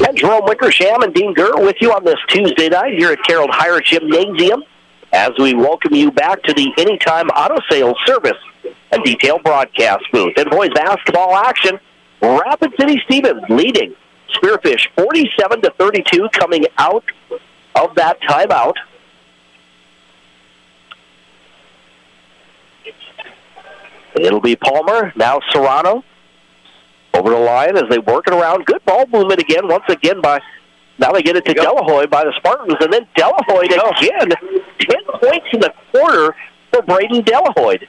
And Jerome Wickersham and Dean Gurr with you on this Tuesday night here at Carroll Hire Gymnasium as we welcome you back to the Anytime Auto Sales Service and Detail Broadcast booth. And boys basketball action, Rapid City Stevens leading Spearfish 47-32 coming out of that timeout. It'll be Palmer, now Serrano, over the line as they work it around. Good ball movement again, once again now they get it to Delahoy by the Spartans, and then Delahoy again, 10 points in the quarter for Braden Delahoy.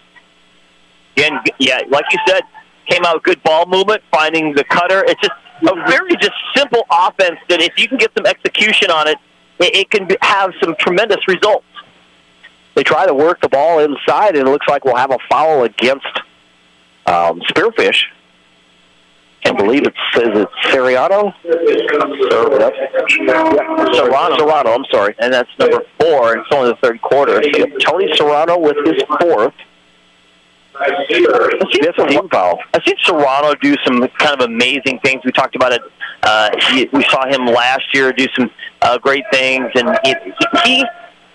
Again, yeah, like you said, came out with good ball movement, finding the cutter. It's just a very simple offense that if you can get some execution on it, it can have some tremendous results. They try to work the ball inside, and it looks like we'll have a foul against Spearfish. I believe it's Seriano? Serrano, I'm sorry. And that's number 4, and it's only the third quarter. Tony Serrano with his fourth. I've seen Serrano do some kind of amazing things. We talked about it. We saw him last year do some great things, and he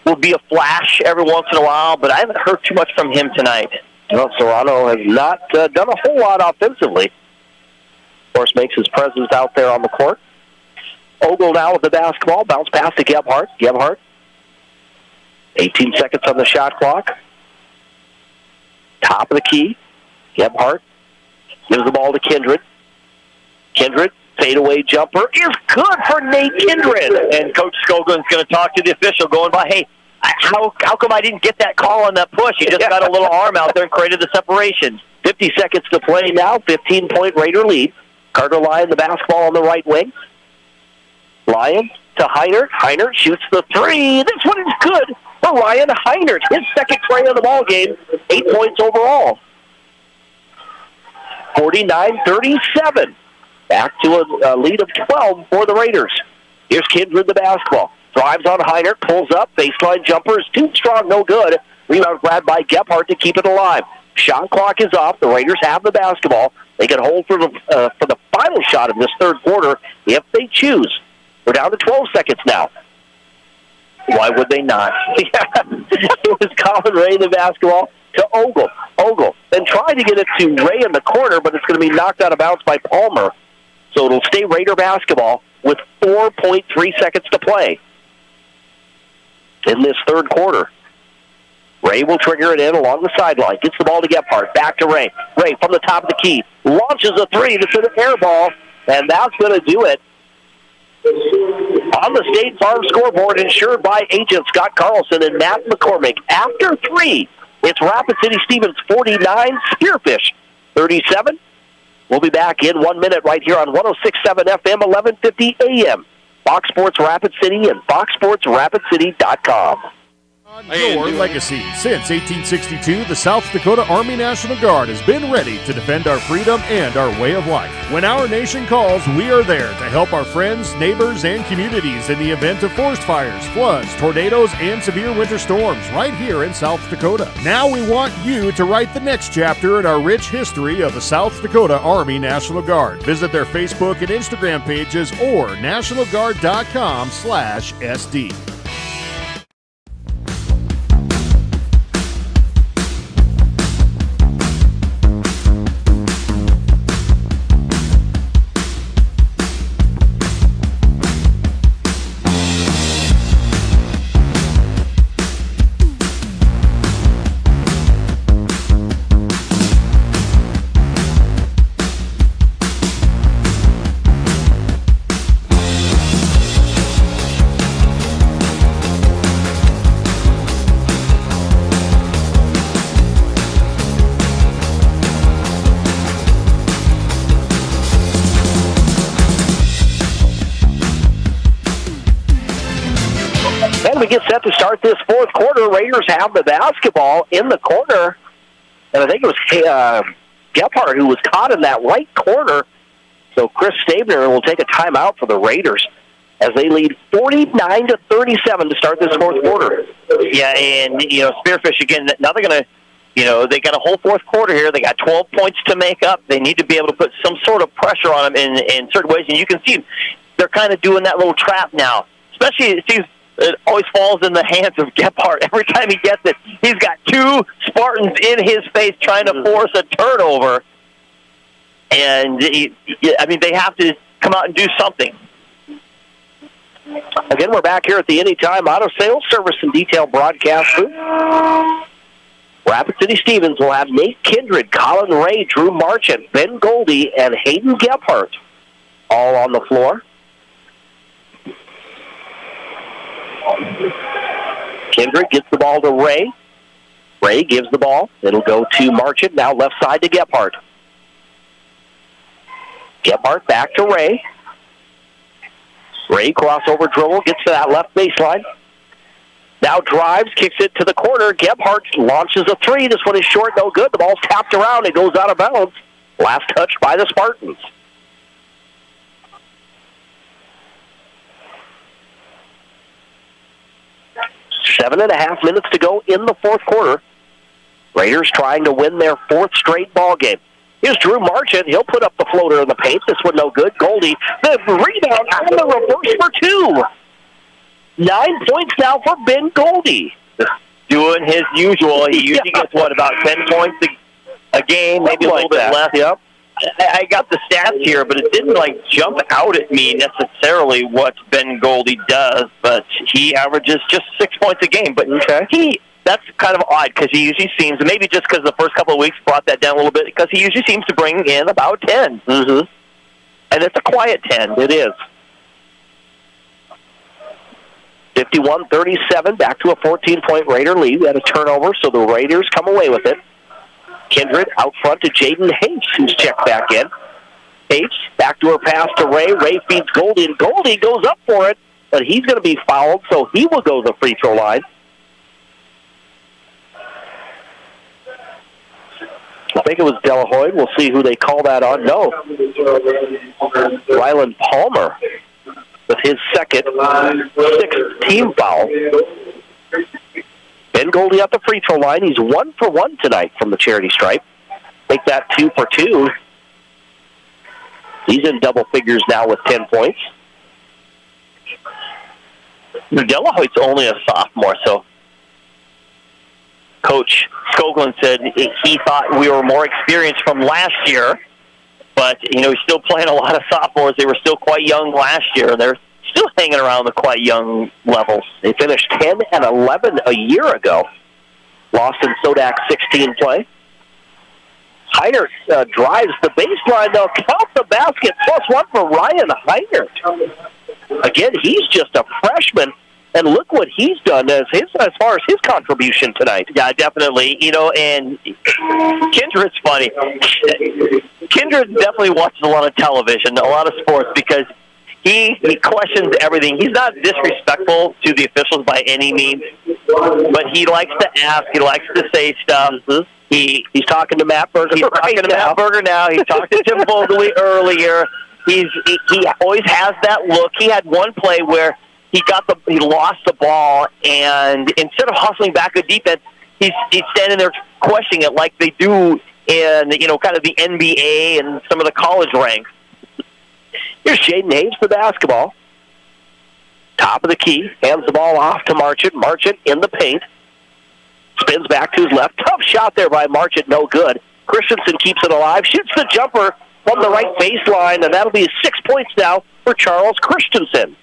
will be a flash every once in a while, but I haven't heard too much from him tonight. Well, Serrano has not done a whole lot offensively. Of course, makes his presence out there on the court. Ogle now with the basketball. Bounce pass to Gebhardt. 18 seconds on the shot clock. Top of the key. Gebhardt gives the ball to Kindred. Kindred, fadeaway jumper is good for Nate Kindred. And Coach Skoglund's going to talk to the official going by, hey, how come I didn't get that call on that push? He just got a little arm out there and created the separation. 50 seconds to play now. 15-point Raider lead. Carter Lyon, the basketball on the right wing. Lyon to Heinert. Heinert shoots the three. This one is good for Ryan Heinert. His second try of the ball game. 8 points overall. 49-37. Back to a lead of 12 for the Raiders. Here's Kindred the basketball. Drives on Heinert, pulls up, baseline jumper is too strong, no good. Rebound grabbed by Gebhardt to keep it alive. Shot clock is off. The Raiders have the basketball. They can hold for the final shot of this third quarter if they choose. We're down to 12 seconds now. Why would they not? It was Colin Ray, the basketball, to Ogle. Ogle then tried to get it to Ray in the corner, but it's going to be knocked out of bounds by Palmer. So it'll stay Raider basketball with 4.3 seconds to play in this third quarter. Ray will trigger it in along the sideline. Gets the ball to Gephardt. Back to Ray. Ray from the top of the key. Launches a three. That's an air ball, and that's going to do it. On the State Farm scoreboard, insured by agents Scott Carlson and Matt McCormick. After three, it's Rapid City Stevens 49, Spearfish 37. We'll be back in 1 minute right here on 106.7 FM, 1150 AM. Fox Sports Rapid City and foxsportsrapidcity.com. Your legacy. Since 1862, the South Dakota Army National Guard has been ready to defend our freedom and our way of life. When our nation calls, we are there to help our friends, neighbors, and communities in the event of forest fires, floods, tornadoes, and severe winter storms right here in South Dakota. Now we want you to write the next chapter in our rich history of the South Dakota Army National Guard. Visit their Facebook and Instagram pages or nationalguard.com/SD. We get set to start this fourth quarter. Raiders have the basketball in the corner. And I think it was Gephardt who was caught in that right corner. So Chris Stabner will take a timeout for the Raiders as they lead 49-37 to start this fourth quarter. Yeah, and, Spearfish, again, now they're going to, they got a whole fourth quarter here. They got 12 points to make up. They need to be able to put some sort of pressure on them in certain ways. And you can see they're kind of doing that little trap now. Especially, it seems it always falls in the hands of Gephardt. Every time he gets it, he's got two Spartans in his face trying to force a turnover. And, they have to come out and do something. Again, we're back here at the Anytime Auto Sales Service and Detail broadcast booth. Rapid City Stevens will have Nate Kindred, Colin Ray, Drew Marchant, Ben Goldie, and Hayden Gephardt all on the floor. Kindred gets the ball to Ray. Ray gives the ball. It'll go to Marchant. Now left side to Gephardt. Gephardt back to Ray. Ray crossover dribble, gets to that left baseline. Now drives, kicks it to the corner. Gephardt launches a three. This one is short, no good. The ball's tapped around. It goes out of bounds. Last touch by the Spartans. Seven and a half minutes to go in the fourth quarter. Raiders trying to win their fourth straight ball game. Here's Drew Marchant. He'll put up the floater in the paint. This one no good. Goldie, the rebound on the reverse for two. 9 points now for Ben Goldie. Doing his usual. He usually gets, about 10 points a game, maybe a little bit less. Yep. I got the stats here, but it didn't, jump out at me necessarily what Ben Goldie does, but he averages just 6 points a game. But that's kind of odd because he usually seems, maybe just because the first couple of weeks brought that down a little bit, because he usually seems to bring in about 10. Mm-hmm. And it's a quiet 10. It is. 51-37, back to a 14-point Raider lead. We had a turnover, so the Raiders come away with it. Kindred out front to Jaden Hapes, who's checked back in. Hapes, back to her pass to Ray. Ray feeds Goldie, and Goldie goes up for it, but he's going to be fouled, so he will go to the free throw line. I think it was Delahoy. We'll see who they call that on. No. Ryland Palmer with his second, sixth team foul. Ben Goldie at the free throw line. He's 1 for 1 tonight from the charity stripe. Make that 2 for 2. He's in double figures now with 10 points. Delahoyt's only a sophomore, so Coach Skoglund said he thought we were more experienced from last year, but, he's still playing a lot of sophomores. They were still quite young last year, and they're still hanging around the quite young levels. They finished 10-11 a year ago. Lost in Sodak's 16 play. Heinert drives the baseline. They'll count the basket. +1 for Ryan Heinert. Again, he's just a freshman, and look what he's done as far as his contribution tonight. Yeah, definitely. And Kindred's funny. Kindred definitely watches a lot of television, a lot of sports, because he questions everything. He's not disrespectful to the officials by any means, but he likes to ask. He likes to say stuff. He's talking to Matt Berger. He's talking to Matt Berger now. He talked to Tim Vogely earlier. He always has that look. He had one play where he lost the ball, and instead of hustling back the defense, he's standing there questioning it like they do in kind of the NBA and some of the college ranks. Here's Jaden Hayes for basketball. Top of the key. Hands the ball off to Marchant. Marchant in the paint. Spins back to his left. Tough shot there by Marchant. No good. Christensen keeps it alive. Shoots the jumper from the right baseline, and that'll be 6 points now for Charles Christensen.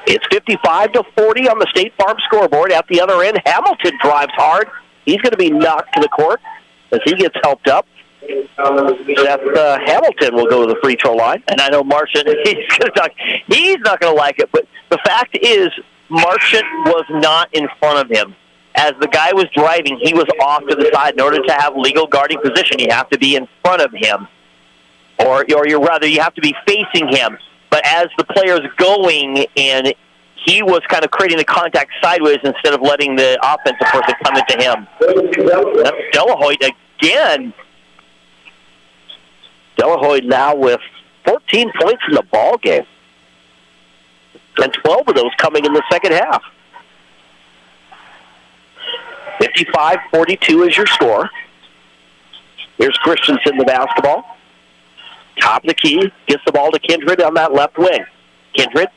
It's 55-40 on the State Farm scoreboard. At the other end, Hamilton drives hard. He's going to be knocked to the court as he gets helped up. Hamilton will go to the free throw line. And I know Marchant, he's not going to like it, but the fact is Marchant was not in front of him. As the guy was driving, he was off to the side. In order to have legal guarding position, you have to be in front of him. Or you have to be facing him. But as the player's going, and he was kind of creating the contact sideways instead of letting the offensive person come into him. That's Delahoyt again. Delahoyt now with 14 points in the ball game. And 12 of those coming in the second half. 55-42 is your score. Here's Christensen, the basketball. Top of the key, gets the ball to Kindred on that left wing. Kindred,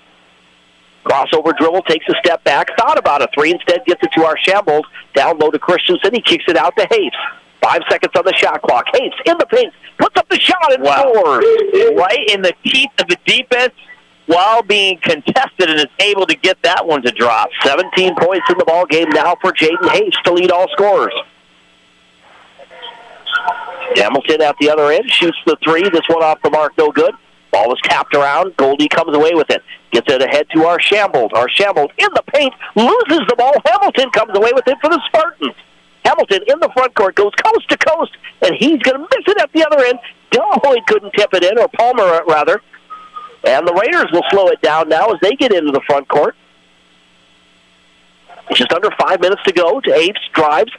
crossover dribble, takes a step back, thought about a three, instead gets it to our Shambles. Down low to Christensen, he kicks it out to Hayes. 5 seconds on the shot clock. Hayes in the paint, puts up the shot and scores. Right in the teeth of the defense while being contested, and is able to get that one to drop. 17 points in the ball game now for Jaden Hayes to lead all scorers. Hamilton at the other end shoots the three. This one off the mark, no good. Ball is tapped around. Goldie comes away with it. Gets it ahead to our Shambles. Our Shambles in the paint, loses the ball. Hamilton comes away with it for the Spartans. Hamilton in the front court, goes coast to coast, and he's going to miss it at the other end. Delahoyt couldn't tip it in, or Palmer rather. And the Raiders will slow it down now as they get into the front court. Just under 5 minutes to go. To Apes, drives,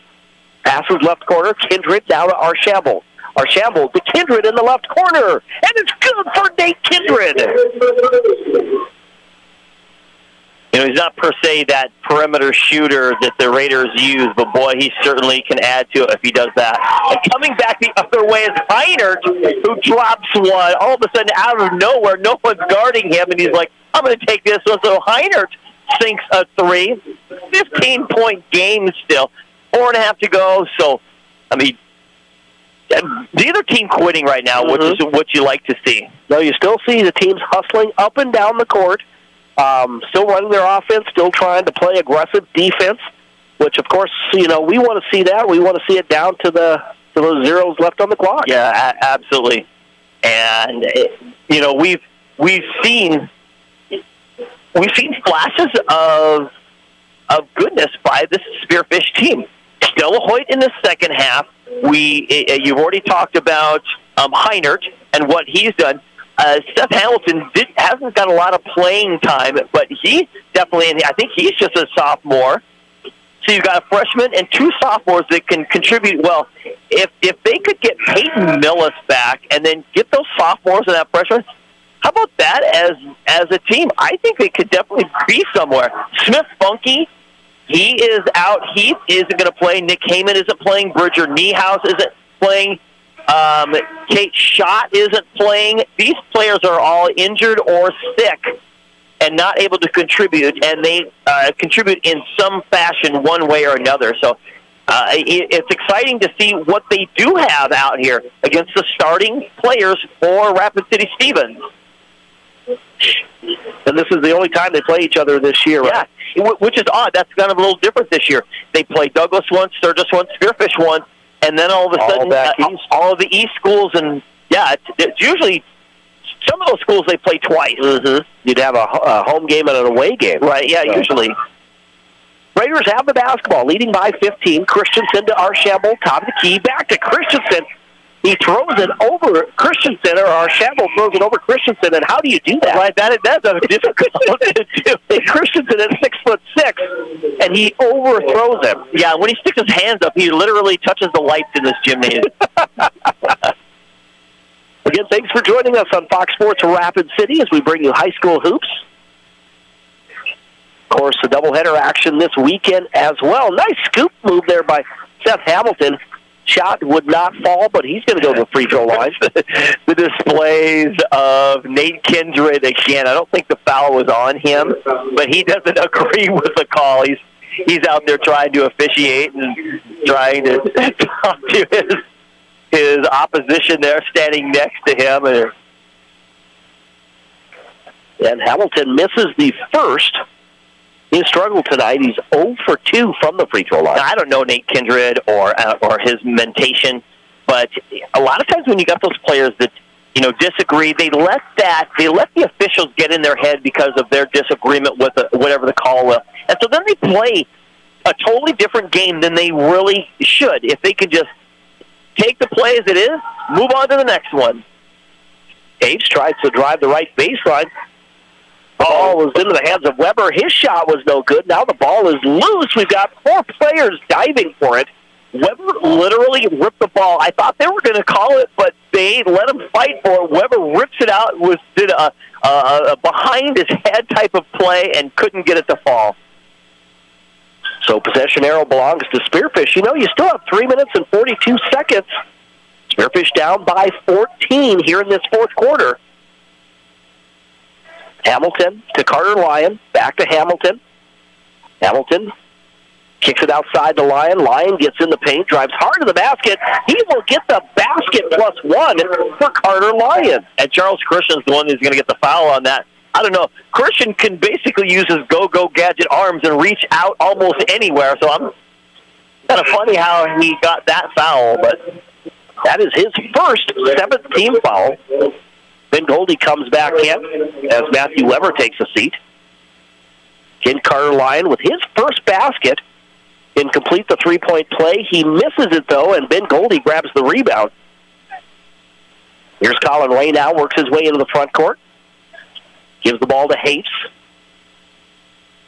passes left corner. Kindred down to our Shambles. Our Shambles to Kindred in the left corner. And it's good for Nate Kindred. He's not per se that perimeter shooter that the Raiders use, but boy, he certainly can add to it if he does that. And coming back the other way is Heinert, who drops one. All of a sudden, out of nowhere, no one's guarding him, and he's like, I'm going to take this one. So Heinert sinks a three. 15-point game still. 4.5 to go. So, the other team quitting right now, which is what you like to see. No, you still see the teams hustling up and down the court. Still running their offense, still trying to play aggressive defense, which, of course, we want to see that. We want to see it down to those zeros left on the clock. Yeah, absolutely. And we've seen flashes of goodness by this Spearfish team. Delahoyt in the second half. You've already talked about Heinert and what he's done. Seth Hamilton hasn't got a lot of playing time, but he definitely, I think he's just a sophomore. So you've got a freshman and two sophomores that can contribute well. If they could get Peyton Millis back and then get those sophomores and that freshman, how about that as a team? I think they could definitely be somewhere. Smith Funky, he is out. Heath isn't going to play. Nick Heyman isn't playing. Bridger Niehaus isn't playing. Kate Schott isn't playing. These players are all injured or sick and not able to contribute, and they contribute in some fashion one way or another. So it's exciting to see what they do have out here against the starting players for Rapid City Stevens. And this is the only time they play each other this year, right? Yeah, which is odd. That's kind of a little different this year. They play Douglas once, Sturgis once, Spearfish once, and then all of a sudden, all of the East schools, and it's usually some of those schools they play twice. Mm-hmm. You'd have a home game and an away game. Right, yeah, usually. Raiders have the basketball, leading by 15. Christensen to Archambault, top of the key, back to Christensen. He throws it over Christensen, or Archambault throws it over Christensen, and how do you do that? Right, that's a difficult to do. Christensen is 6'6", and he overthrows him. Yeah, when he sticks his hands up, he literally touches the lights in this gymnasium. Again, thanks for joining us on Fox Sports Rapid City as we bring you high school hoops. Of course, the doubleheader action this weekend as well. Nice scoop move there by Seth Hamilton. Shot would not fall, but he's going to go to the free throw line. The displays of Nate Kindred again. I don't think the foul was on him, but he doesn't agree with the call. He's out there trying to officiate and trying to talk to his opposition there standing next to him. And Hamilton misses the first. He struggled tonight. He's 0 for 2 from the free throw line. Now, I don't know Nate Kindred or his mentation, but a lot of times when you got those players that disagree, they let the officials get in their head because of their disagreement with whatever the call was, and so then they play a totally different game than they really should. If they could just take the play as it is, move on to the next one. Aves tries to drive the right baseline. Ball was into the hands of Weber. His shot was no good. Now the ball is loose. We've got 4 players diving for it. Weber literally ripped the ball. I thought they were going to call it, but they let him fight for it. Weber rips it out, did a behind his head type of play, and couldn't get it to fall. So possession arrow belongs to Spearfish. You still have 3 minutes and 42 seconds. Spearfish down by 14 here in this fourth quarter. Hamilton to Carter Lyon. Back to Hamilton. Hamilton kicks it outside the Lyon. Lyon gets in the paint, drives hard to the basket. He will get the basket +1 for Carter Lyon. And Charles Christian's the one who's going to get the foul on that. I don't know. Christian can basically use his go-go gadget arms and reach out almost anywhere. So I'm kind of funny how he got that foul, but that is his first 7th team foul. Ben Goldie comes back in as Matthew Weber takes a seat. Ken Carter Lyon with his first basket can complete the three-point play. He misses it, though, and Ben Goldie grabs the rebound. Here's Colin Ray now, works his way into the front court. Gives the ball to Hapes.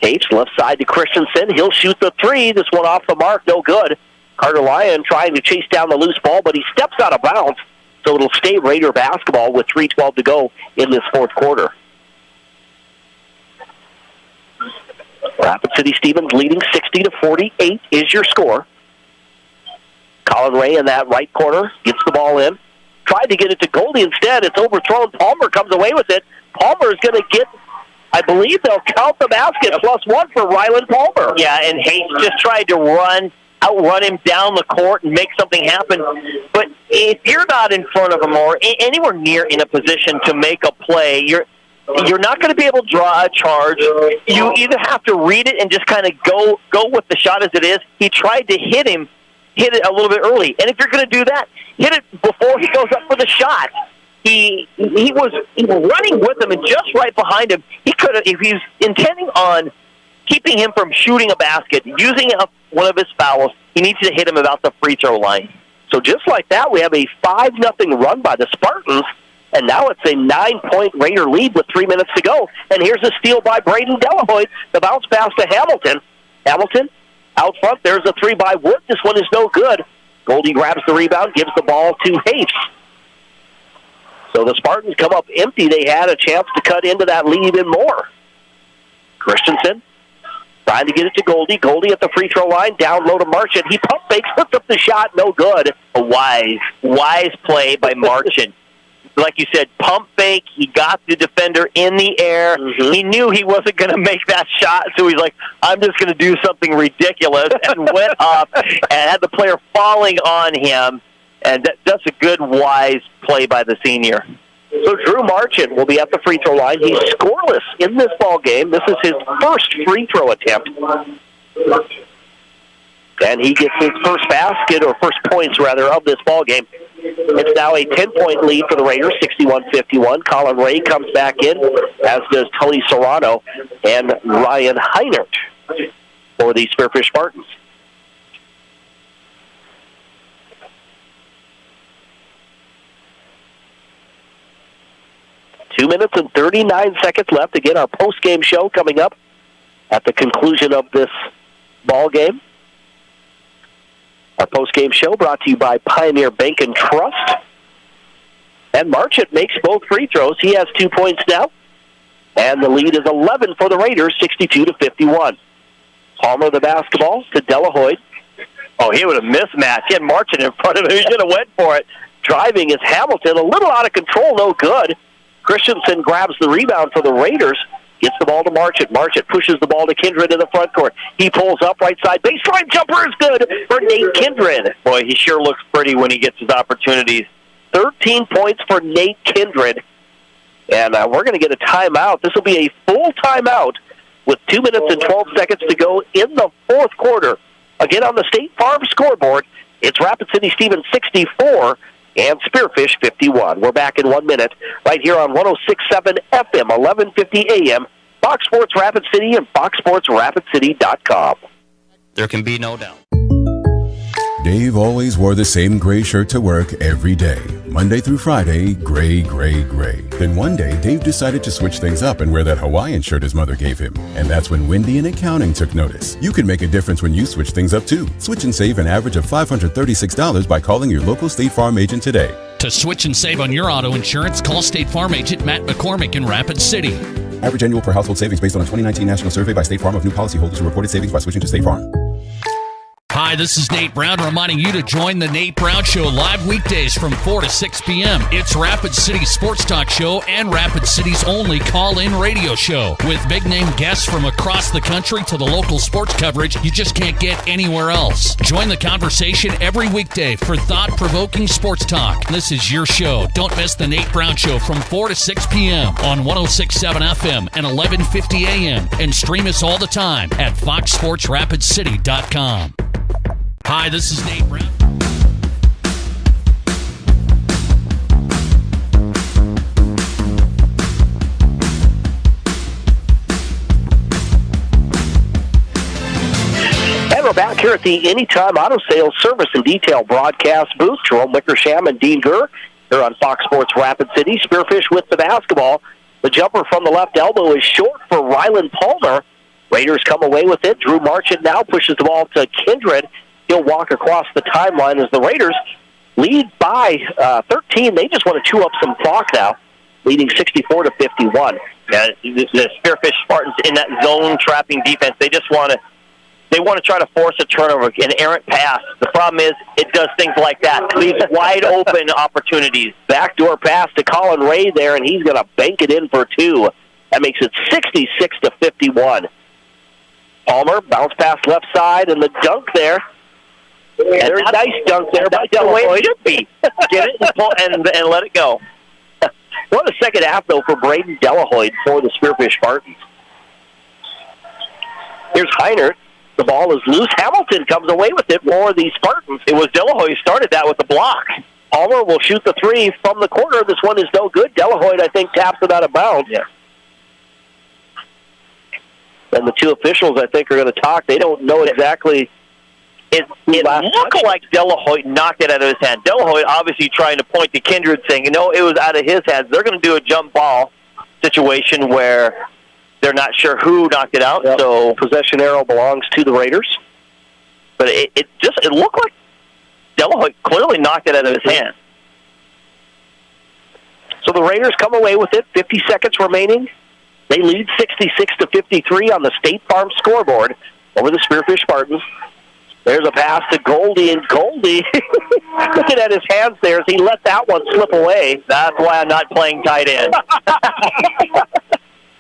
Hapes, left side to Christensen. He'll shoot the three. This one off the mark, no good. Carter Lyon trying to chase down the loose ball, but he steps out of bounds. So it'll stay Raider basketball with 3:12 to go in this fourth quarter. Rapid City Stevens leading 60-48 is your score. Colin Ray in that right corner gets the ball in. Tried to get it to Goldie instead. It's overthrown. Palmer comes away with it. Palmer is going to get, I believe they'll count the basket +1 for Ryland Palmer. Yeah, and Hayes just tried to outrun him down the court and make something happen. But if you're not in front of him or anywhere near in a position to make a play, you're not going to be able to draw a charge. You either have to read it and just kind of go with the shot as it is. He tried to hit it a little bit early. And if you're going to do that, hit it before he goes up for the shot. He was running with him and just right behind him. He could have, if he's intending on keeping him from shooting a basket, using up one of his fouls, he needs to hit him about the free throw line. So just like that, we have a 5-0 run by the Spartans, and now it's a 9-point Raider lead with 3 minutes to go. And here's a steal by Braden Delahoyt. The bounce pass to Hamilton. Hamilton out front. There's a three by Wood. This one is no good. Goldie grabs the rebound, gives the ball to Hayes. So the Spartans come up empty. They had a chance to cut into that lead even more. Christensen Trying to get it to Goldie. Goldie at the free throw line. Down low to Marchant. He pump fakes, puts up the shot. No good. A wise play by Marchant. Like you said, pump fake. He got the defender in the air. Mm-hmm. He knew he wasn't going to make that shot, so he's like, I'm just going to do something ridiculous, and went up and had the player falling on him. And that's a good, wise play by the senior. So Drew Marchant will be at the free throw line. He's scoreless in this ball game. This is his first free throw attempt. And he gets his first basket, or first points, rather, of this ball game. It's now a 10-point lead for the Raiders, 61-51. Colin Ray comes back in, as does Tully Serrano and Ryan Heinert for the Spearfish Spartans. Two minutes and 39 seconds left. Again, our post-game show coming up at the conclusion of this ball game. Our post-game show brought to you by Pioneer Bank and Trust. And Marchant makes both free throws. He has 2 points now. And the lead is 11 for the Raiders, 62-51. Palmer the basketball to Delahoyde. Oh, he would have mismatched. He had Marchant in front of him. He should have went for it. Driving is Hamilton. A little out of control, no good. Christensen grabs the rebound for the Raiders. Gets the ball to Marchant. Marchant pushes the ball to Kindred in the front court. He pulls up right side. Baseline jumper is good for Nate Kindred. Boy, he sure looks pretty when he gets his opportunities. 13 points for Nate Kindred. And we're going to get a timeout. This will be a full timeout with 2 minutes and 12 seconds to go in the fourth quarter. Again, on the State Farm scoreboard, it's Rapid City Stevens 64 and Spearfish 51. We're back in 1 minute right here on 106.7 FM, 1150 AM, Fox Sports Rapid City and foxsportsrapidcity.com. There can be no doubt. Dave always wore the same gray shirt to work every day. Monday through Friday, gray, gray, gray. Then one day, Dave decided to switch things up and wear that Hawaiian shirt his mother gave him. And that's when Wendy in accounting took notice. You can make a difference when you switch things up too. Switch and save an average of $536 by calling your local State Farm agent today. To switch and save on your auto insurance, call State Farm agent Matt McCormick in Rapid City. Average annual per household savings based on a 2019 national survey by State Farm of new policyholders who reported savings by switching to State Farm. Hi, this is Nate Brown reminding you to join the Nate Brown Show live weekdays from 4 to 6 p.m. It's Rapid City Sports Talk Show and Rapid City's only call-in radio show. With big-name guests from across the country to the local sports coverage you just can't get anywhere else. Join the conversation every weekday for thought-provoking sports talk. This is your show. Don't miss the Nate Brown Show from 4 to 6 p.m. on 106.7 FM and 1150 AM. And stream us all the time at foxsportsrapidcity.com. Hi, this is Nate Brown. And we're back here at the Anytime Auto Sales Service and Detail broadcast booth. Jerome Wickersham and Dean Gurr here on Fox Sports Rapid City. Spearfish with the basketball. The jumper from the left elbow is short for Rylan Palmer. Raiders come away with it. Drew Marchant now pushes the ball to Kindred. He'll walk across the timeline as the Raiders lead by 13. They just want to chew up some clock now, leading 64-51. Yeah, the Spearfish Spartans in that zone trapping defense, they want to try to force a turnover, an errant pass. The problem is it does things like that. Leaves wide open opportunities. Backdoor pass to Colin Ray there, and he's going to bank it in for two. That makes it 66-51. Palmer, bounce pass left side, and the dunk there. Very nice dunk there by Delahoyde. Get it and, pull, and let it go. What a second half, though, for Braden Delahoyde for the Spearfish Spartans. Here's Heinert. The ball is loose. Hamilton comes away with it for the Spartans. It was Delahoyde who started that with the block. Palmer will shoot the three from the corner. This one is no good. Delahoyde, I think, taps it out of bounds. Yeah. And the two officials, I think, are going to talk. They don't know exactly. It looked like Delahoyde knocked it out of his hand. Delahoyde obviously trying to point to Kindred, saying, it was out of his hands. They're going to do a jump ball situation where they're not sure who knocked it out. Yep. So possession arrow belongs to the Raiders. But it looked like Delahoyde clearly knocked it out of his hand. So the Raiders come away with it. 50 seconds remaining They lead 66-53 on the State Farm scoreboard over the Spearfish Spartans. There's a pass to Goldie, and Goldie, looking at his hands there as he let that one slip away. That's why I'm not playing tight end.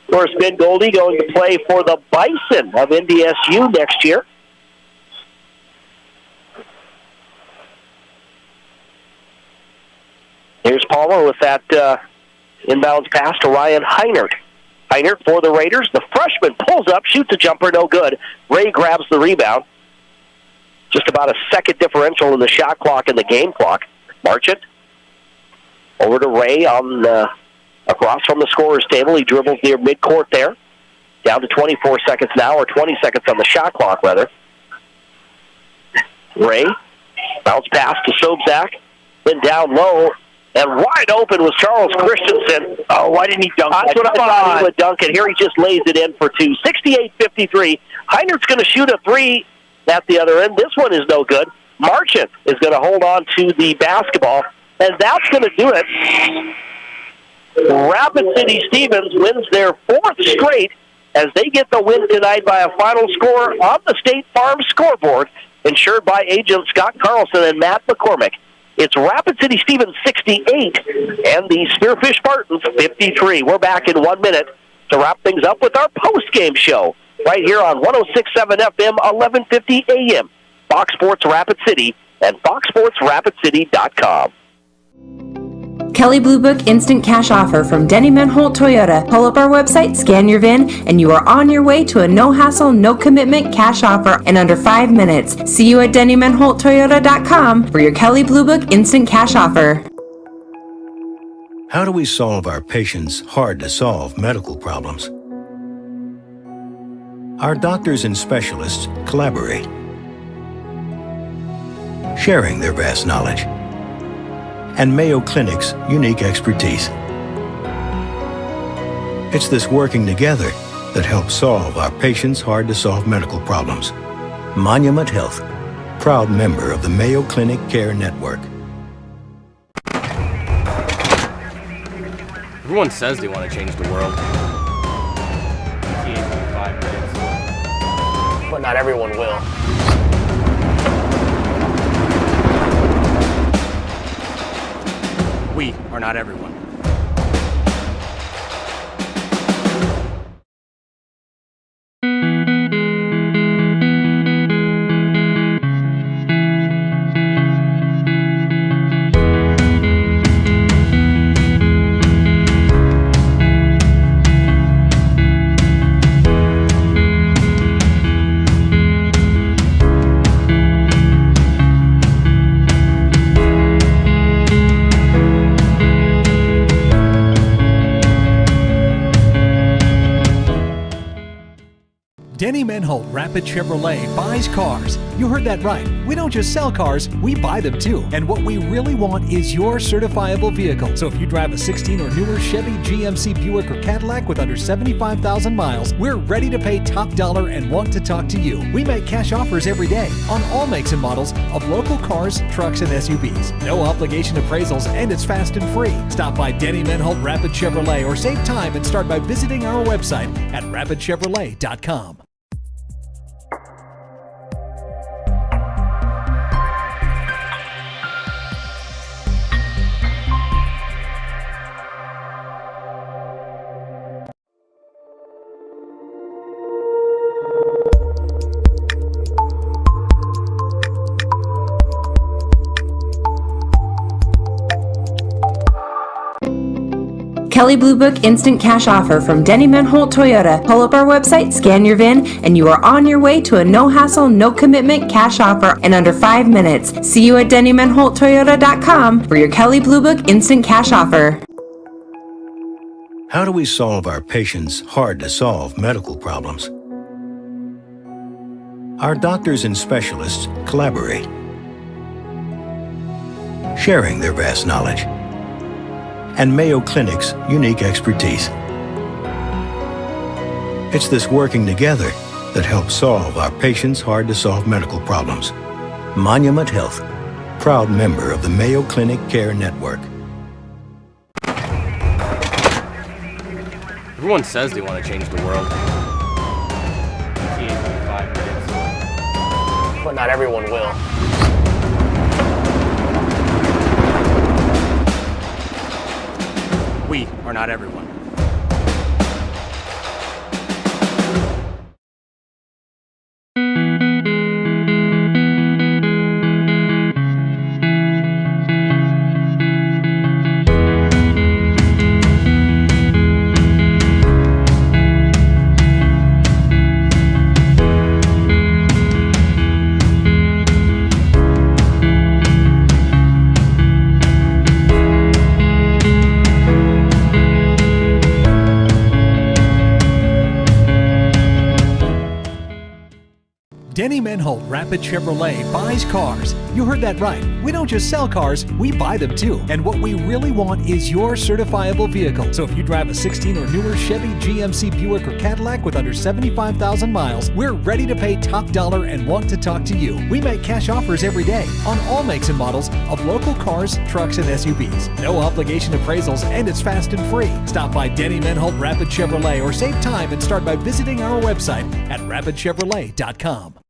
Of course, Ben Goldie going to play for the Bison of NDSU next year. Here's Palmer with that inbounds pass to Ryan Heinert. Heinert for the Raiders. The freshman pulls up, shoots a jumper, no good. Ray grabs the rebound. Just about a second differential in the shot clock and the game clock. Marchant over to Ray on across from the scorer's table. He dribbles near midcourt there. Down to 24 seconds now, or 20 seconds on the shot clock, rather. Ray, bounce pass to Sobczak. Then down low, and wide open was Charles Christensen. Oh, why didn't he dunk? That's what I thought he would dunk it. Here he just lays it in for two. 68-53. Heinert's going to shoot a three at the other end. This one is no good. Marchant is going to hold on to the basketball, and that's going to do it. Rapid City Stevens wins their fourth straight as they get the win tonight by a final score on the State Farm scoreboard, insured by agent Scott Carlson and Matt McCormick. It's Rapid City Stevens 68 and the Spearfish Spartans 53. We're back in 1 minute to wrap things up with our post-game show right here on 106.7 FM, 1150 AM. Fox Sports Rapid City and foxsportsrapidcity.com. Kelly Blue Book Instant Cash Offer from Denny Menholt Toyota. Pull up our website, scan your VIN, and you are on your way to a no-hassle, no-commitment cash offer in under 5 minutes. See you at DennyMenholtToyota.com for your Kelly Blue Book Instant Cash Offer. How do we solve our patients' hard-to-solve medical problems? Our doctors and specialists collaborate, sharing their vast knowledge and Mayo Clinic's unique expertise. It's this working together that helps solve our patients' hard-to-solve medical problems. Monument Health, proud member of the Mayo Clinic Care Network. Everyone says they want to change the world. But not everyone will. We are not everyone. Denny Menholt Rapid Chevrolet buys cars. You heard that right. We don't just sell cars, we buy them too. And what we really want is your certifiable vehicle. So if you drive a 16 or newer Chevy, GMC, Buick, or Cadillac with under 75,000 miles, we're ready to pay top dollar and want to talk to you. We make cash offers every day on all makes and models of local cars, trucks, and SUVs. No obligation appraisals, and it's fast and free. Stop by Denny Menholt Rapid Chevrolet or save time and start by visiting our website at rapidchevrolet.com. Kelly Blue Book Instant Cash Offer from Denny Menholt Toyota. Pull up our website, scan your VIN, and you are on your way to a no-hassle, no-commitment cash offer in under 5 minutes. See you at DennyMenholtToyota.com for your Kelly Blue Book Instant Cash Offer. How do we solve our patients' hard-to-solve medical problems? Our doctors and specialists collaborate, sharing their vast knowledge and Mayo Clinic's unique expertise. It's this working together that helps solve our patients' hard-to-solve medical problems. Monument Health, proud member of the Mayo Clinic Care Network. Everyone says they want to change the world. But not everyone will. We are not everyone. Denny Menholt Rapid Chevrolet buys cars. You heard that right. We don't just sell cars, we buy them too. And what we really want is your certifiable vehicle. So if you drive a 16 or newer Chevy, GMC, Buick, or Cadillac with under 75,000 miles, we're ready to pay top dollar and want to talk to you. We make cash offers every day on all makes and models of local cars, trucks, and SUVs. No obligation appraisals, and it's fast and free. Stop by Denny Menholt Rapid Chevrolet or save time and start by visiting our website at rapidchevrolet.com.